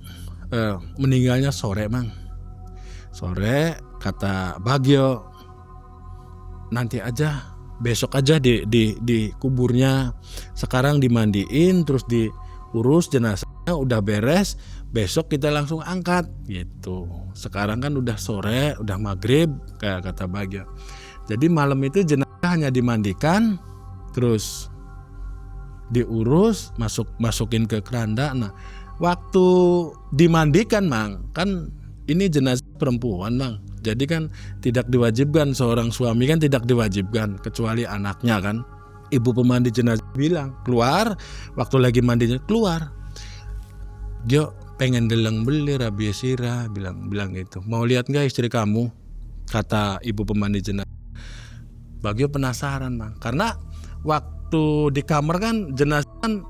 meninggalnya sore Mang. Sore kata Bagio, nanti aja, besok aja di kuburnya. Sekarang dimandiin terus diurus jenazahnya, udah beres, besok kita langsung angkat gitu. Sekarang kan udah sore, udah maghrib kayak kata Bagio. Jadi malam itu jenazah hanya dimandikan, terus diurus, masukin ke keranda. Nah waktu dimandikan Mang, kan ini jenazah perempuan Mang. Jadi kan tidak diwajibkan, seorang suami kan tidak diwajibkan kecuali anaknya kan. Ibu pemandi jenazah bilang keluar, waktu lagi mandinya keluar, Gio pengen deleng beli Rabia Sira, bilang gitu. Mau lihat nggak istri kamu? Kata ibu pemandi jenazah. Bagio penasaran Mang, karena waktu di kamar kan jenazah kan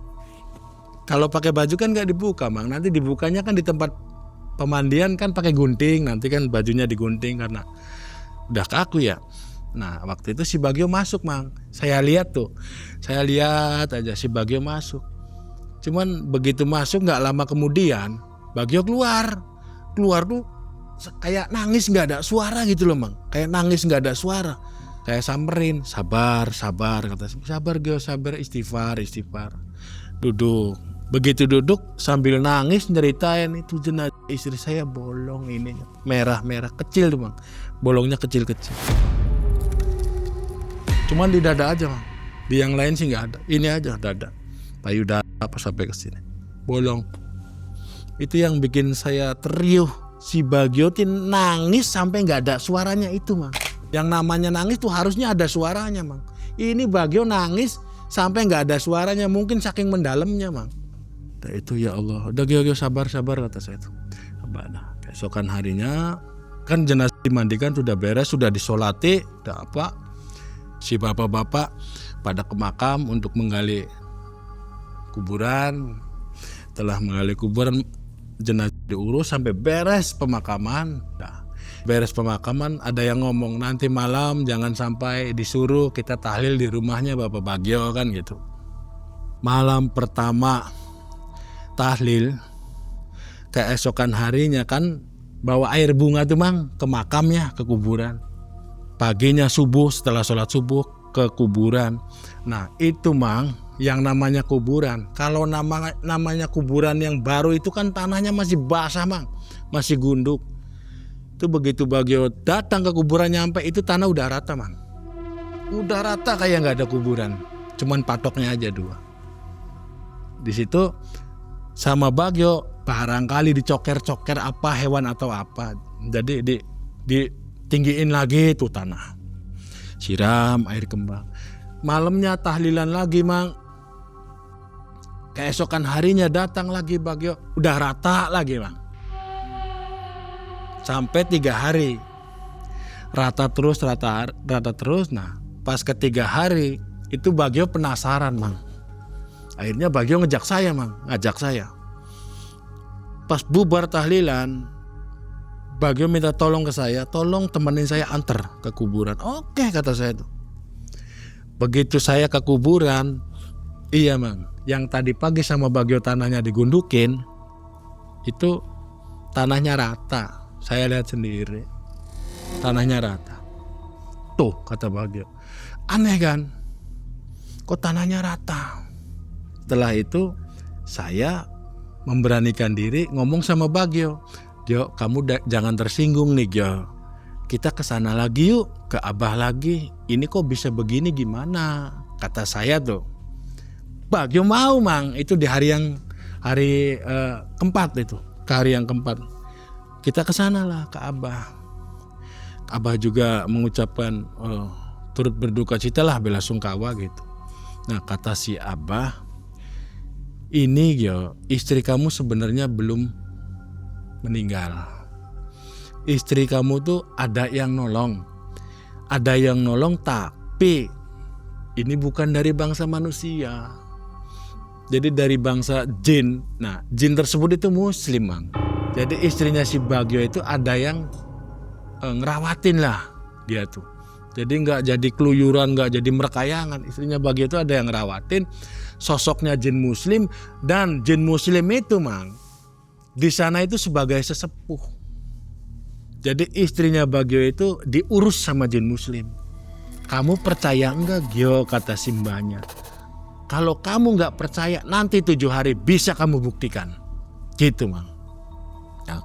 kalau pakai baju kan nggak dibuka Mang, nanti dibukanya kan di tempat pemandian kan pakai gunting, nanti kan bajunya digunting karena udah kaku ya. Nah waktu itu si Bagio masuk Mang, saya lihat aja si Bagio masuk. Cuman begitu masuk nggak lama kemudian Bagio keluar tuh kayak nangis nggak ada suara gitu loh Mang, kayak nangis nggak ada suara. Saya samperin, sabar kata, sabar Gio, sabar, istighfar. Duduk. Begitu duduk sambil nangis nyeritain, itu jenazah istri saya bolong ini merah kecil tuh Bang, bolongnya kecil. Cuman di dada aja Bang, di yang lain sih nggak ada, ini aja dada, payudara apa sampai ke sini bolong. Itu yang bikin saya teriuh, si Bagio nangis sampai nggak ada suaranya itu Bang. Yang namanya nangis tuh harusnya ada suaranya Bang. Ini Bagio nangis sampai nggak ada suaranya, mungkin saking mendalamnya Bang. Itu ya Allah, udah Gio sabar kata saya itu. Nah, keesokan harinya kan jenazah dimandikan, sudah beres, sudah disolati, udah apa, si bapak-bapak pada ke makam untuk menggali kuburan. Setelah menggali kuburan, jenazah diurus sampai beres pemakaman. Nah, beres pemakaman ada yang ngomong nanti malam jangan sampai disuruh kita tahlil di rumahnya Bapak Bagio kan gitu. Malam pertama tahlil, keesokan harinya kan bawa air bunga tuh Mang ke makamnya, ke kuburan. Paginya subuh, setelah sholat subuh ke kuburan. Nah itu Mang, yang namanya kuburan, kalau namanya kuburan yang baru itu kan tanahnya masih basah Mang, masih gunduk. Itu begitu Bagio datang ke kuburan, nyampe itu tanah udah rata Mang, udah rata kayak nggak ada kuburan, cuman patoknya aja 2. Di situ sama Bagio barangkali dicoker-coker apa hewan atau apa, jadi ditinggiin lagi tuh tanah, siram air kembang. Malamnya tahlilan lagi Mang, keesokan harinya datang lagi Bagio, udah rata lagi Mang, sampai 3 hari rata terus. Nah pas ke-3 hari itu Bagio penasaran Mang. Akhirnya Bagio ngajak saya Mang, pas bubar tahlilan, Bagio minta tolong ke saya, tolong temenin saya antar ke kuburan. Oke kata saya tuh. Begitu saya ke kuburan, iya Mang, yang tadi pagi sama Bagio tanahnya digundukin, itu tanahnya rata. Saya lihat sendiri, tanahnya rata. Tuh, kata Bagio, aneh kan? Kok tanahnya rata? Setelah itu saya memberanikan diri ngomong sama Bagio, "Gio, kamu jangan tersinggung nih, Gio. Kita ke sana lagi yuk, ke Abah lagi. Ini kok bisa begini gimana?" Kata saya tuh. Bagio mau, Mang. Itu di hari keempat itu. Ke hari yang keempat. Kita ke sana lah, ke Abah. Abah juga mengucapkan turut berduka cita lah, bela sungkawa gitu. Nah, kata si Abah, "Ini Gio, istri kamu sebenarnya belum meninggal. Istri kamu tuh ada yang nolong. Ada yang nolong, tapi ini bukan dari bangsa manusia. Jadi dari bangsa jin. Nah, jin tersebut itu muslim, Bang. Jadi istrinya si Bagio itu ada yang ngerawatin lah dia tuh. Jadi nggak jadi keluyuran, nggak jadi merekayangan. Istrinya Bagio itu ada yang ngerawatin, sosoknya jin muslim, dan jin muslim itu, Mang, di sana itu sebagai sesepuh. Jadi istrinya Bagio itu diurus sama jin muslim. Kamu percaya enggak, Gio? Kata simbanya. Kalau kamu nggak percaya, nanti 7 hari bisa kamu buktikan. Gitu, Mang. Nah,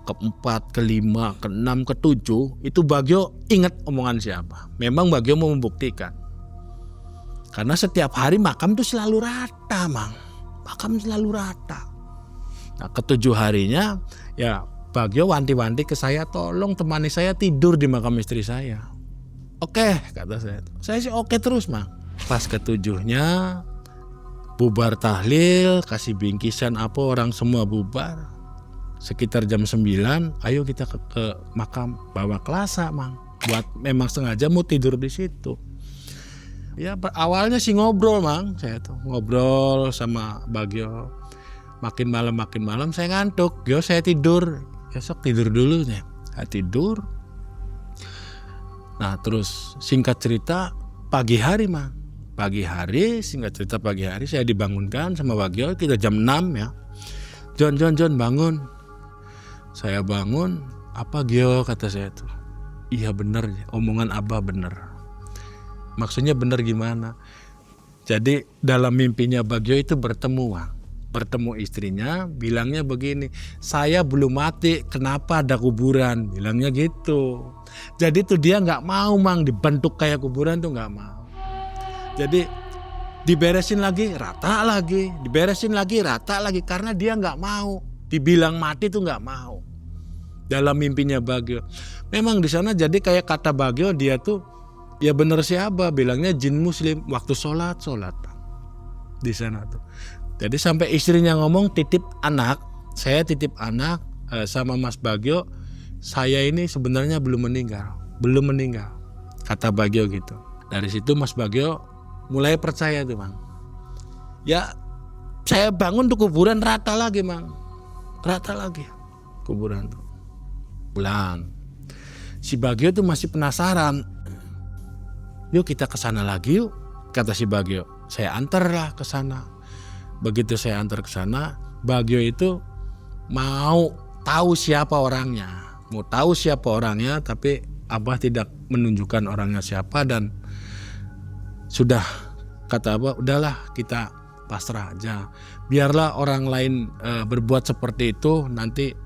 keempat, kelima, keenam, ketujuh itu Bagio ingat omongan siapa. Memang Bagio mau membuktikan. Karena setiap hari makam tuh selalu rata, Mang. Makam selalu rata. Nah, ketujuh harinya ya Bagio wanti-wanti ke saya, tolong temani saya tidur di makam istri saya. Oke, kata saya. Saya sih oke terus, Mang. Pas ketujuhnya bubar tahlil, kasih bingkisan apa, orang semua bubar. Sekitar jam 9, ayo kita ke makam, bawa kelasa, Mang. Memang sengaja mau tidur di situ. Ya awalnya sih ngobrol, Mang. Saya tuh ngobrol sama Bagio. Makin malam saya ngantuk. Gio, saya tidur. Besok tidur dulu nih. Saya tidur. Nah, terus singkat cerita pagi hari, Mang. Pagi hari saya dibangunkan sama Bagio. Kita jam 6 ya. John bangun. Saya bangun. Apa, Gio? Kata saya tuh. Iya bener, omongan Abah bener. Maksudnya bener gimana? Jadi dalam mimpinya Bagio itu bertemu istrinya, bilangnya begini, saya belum mati, kenapa ada kuburan? Bilangnya gitu. Jadi tuh dia nggak mau, Mang, dibentuk kayak kuburan tuh nggak mau. Jadi diberesin lagi, rata lagi, diberesin lagi, rata lagi, karena dia nggak mau. Dibilang mati tuh nggak mau. Dalam mimpinya Bagio. Memang di sana jadi kayak kata Bagio, dia tuh ya bener siapa, bilangnya jin muslim, waktu sholat di sana tuh. Jadi sampai istrinya ngomong titip anak, saya titip anak sama Mas Bagio, saya ini sebenarnya belum meninggal, kata Bagio gitu. Dari situ Mas Bagio mulai percaya tuh, Mang. Ya saya bangun tuh kuburan rata lagi, Mang, rata lagi kuburan tuh. Pulang, si Bagio tuh masih penasaran. Yuk kita ke sana lagi yuk, kata si Bagio. Saya antar lah ke sana. Begitu saya antar ke sana, Bagio itu mau tahu siapa orangnya. Tapi Abah tidak menunjukkan orangnya siapa, dan sudah kata Abah, udahlah kita pasrah aja. Biarlah orang lain berbuat seperti itu, nanti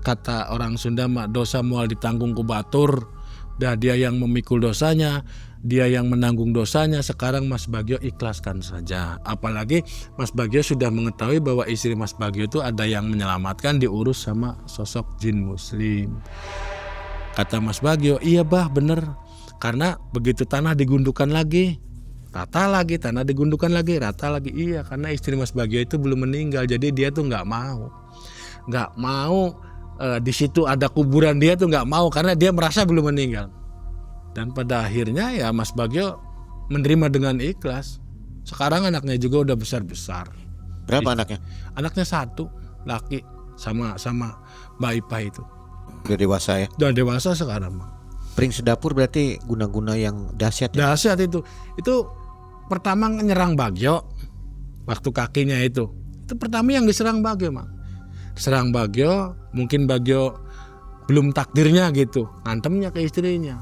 kata orang Sunda, mak dosa mual ditanggung ku batur. Dah dia yang memikul dosanya, dia yang menanggung dosanya. Sekarang Mas Bagio ikhlaskan saja. Apalagi Mas Bagio sudah mengetahui bahwa istri Mas Bagio itu ada yang menyelamatkan, diurus sama sosok jin muslim. Kata Mas Bagio, iya Bah bener. Karena begitu tanah digundukan lagi, rata lagi, tanah digundukan lagi, rata lagi. Iya, karena istri Mas Bagio itu belum meninggal, jadi dia tuh nggak mau di situ ada kuburan, dia tuh nggak mau karena dia merasa belum meninggal. Dan pada akhirnya ya Mas Bagio menerima dengan ikhlas. Sekarang anaknya juga udah besar. Berapa anaknya? Anaknya 1 laki sama Mbak Ipa itu. Udah dewasa ya? Udah dewasa sekarang. Pring sedapur berarti guna-guna yang dahsyat ya? Dahsyat itu. Itu pertama nyerang Bagio waktu kakinya itu pertama yang diserang Bagio, Mang. serang Bagio, mungkin Bagio belum takdirnya gitu, ngancemnya ke istrinya.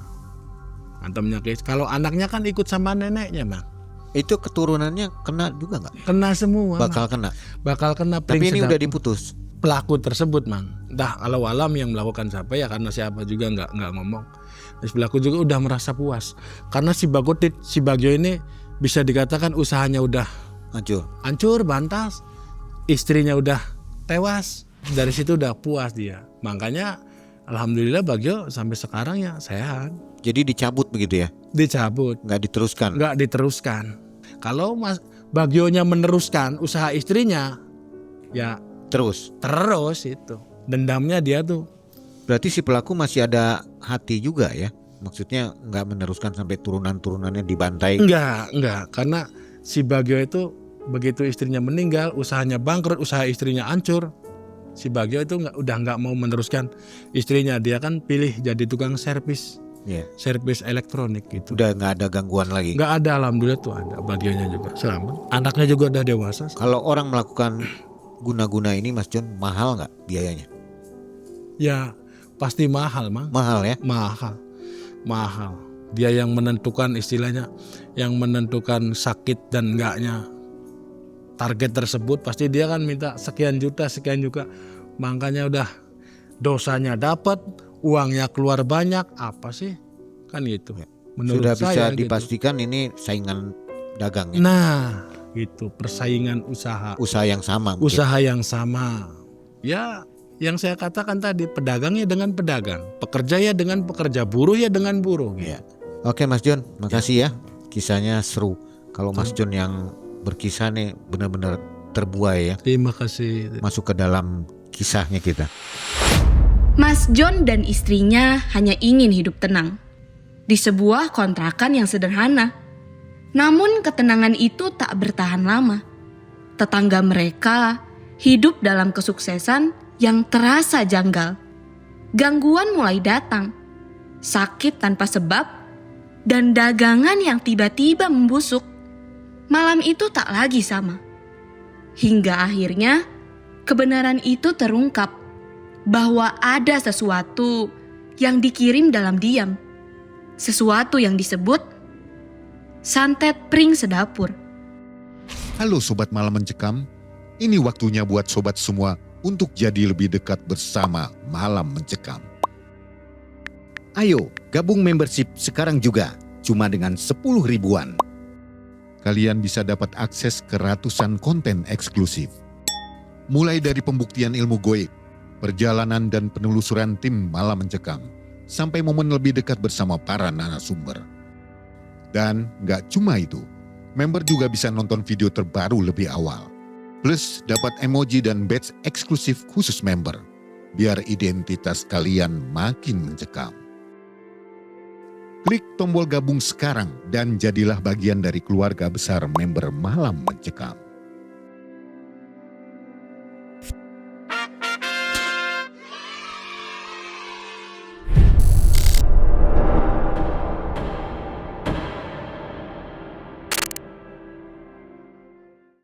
Kalau anaknya kan ikut sama neneknya, Bang. Itu keturunannya kena juga nggak? Kena semua. Bakal Mang. kena. Bakal kena. Tapi ini udah diputus. Pelaku tersebut, Mang. Entah kalau alam yang melakukan siapa ya, karena siapa juga nggak ngomong. Terus pelaku juga udah merasa puas karena si Bagio ini bisa dikatakan usahanya udah hancur, bantas, istrinya udah tewas. Dari situ udah puas dia. Makanya alhamdulillah Bagio sampai sekarang ya sehat. Jadi dicabut begitu ya? Dicabut. Nggak diteruskan? Kalau Bagionya meneruskan usaha istrinya, ya Terus itu. Dendamnya dia tuh. berarti si pelaku masih ada hati juga ya? Maksudnya nggak meneruskan sampai turunan-turunannya dibantai? Enggak. Karena si Bagio itu begitu istrinya meninggal, usahanya bangkrut, usaha istrinya hancur. Si Bagio itu udah nggak mau meneruskan istrinya. Dia kan pilih jadi tukang servis. Servis elektronik gitu. Udah nggak ada gangguan lagi? Nggak ada, alhamdulillah tuh ada. Bagionya juga selamat. Anaknya juga udah dewasa. Kalau orang melakukan guna-guna ini Mas John, mahal nggak biayanya? Ya pasti mahal, Mang. Mahal ya? Mahal. Dia yang menentukan, istilahnya yang menentukan sakit dan enggaknya target tersebut. Pasti dia kan minta sekian juta. Makanya udah dosanya dapat, uangnya keluar banyak, apa sih? Kan gitu. Menurut Sudah bisa saya dipastikan gitu. Ini saingan dagang ya? Nah, gitu, persaingan usaha. Usaha yang sama mungkin. Usaha yang sama. Ya, yang saya katakan tadi, pedagang ya dengan pedagang, pekerja ya dengan pekerja, buruh ya dengan buruh. Gitu. Ya. Oke Mas John, makasih ya. Kisahnya seru. Kalau Mas John yang berkisah nih benar-benar terbuai ya. Terima kasih. Masuk ke dalam kisahnya kita. Mas John dan istrinya hanya ingin hidup tenang di sebuah kontrakan yang sederhana. Namun ketenangan itu tak bertahan lama. Tetangga mereka hidup dalam kesuksesan yang terasa janggal. Gangguan mulai datang, sakit tanpa sebab, dan dagangan yang tiba-tiba membusuk. Malam itu tak lagi sama. Hingga akhirnya kebenaran itu terungkap bahwa ada sesuatu yang dikirim dalam diam. Sesuatu yang disebut santet pring sedapur. Halo Sobat Malam Mencekam, ini waktunya buat sobat semua untuk jadi lebih dekat bersama Malam Mencekam. Ayo gabung membership sekarang juga, cuma dengan 10 ribuan. Kalian bisa dapat akses ke ratusan konten eksklusif. Mulai dari pembuktian ilmu goib, perjalanan dan penelusuran tim Malam Mencekam, sampai momen lebih dekat bersama para narasumber. Dan nggak cuma itu, member juga bisa nonton video terbaru lebih awal. Plus dapat emoji dan badge eksklusif khusus member, biar identitas kalian makin mencekam. Klik tombol gabung sekarang dan jadilah bagian dari keluarga besar member Malam Mencekam.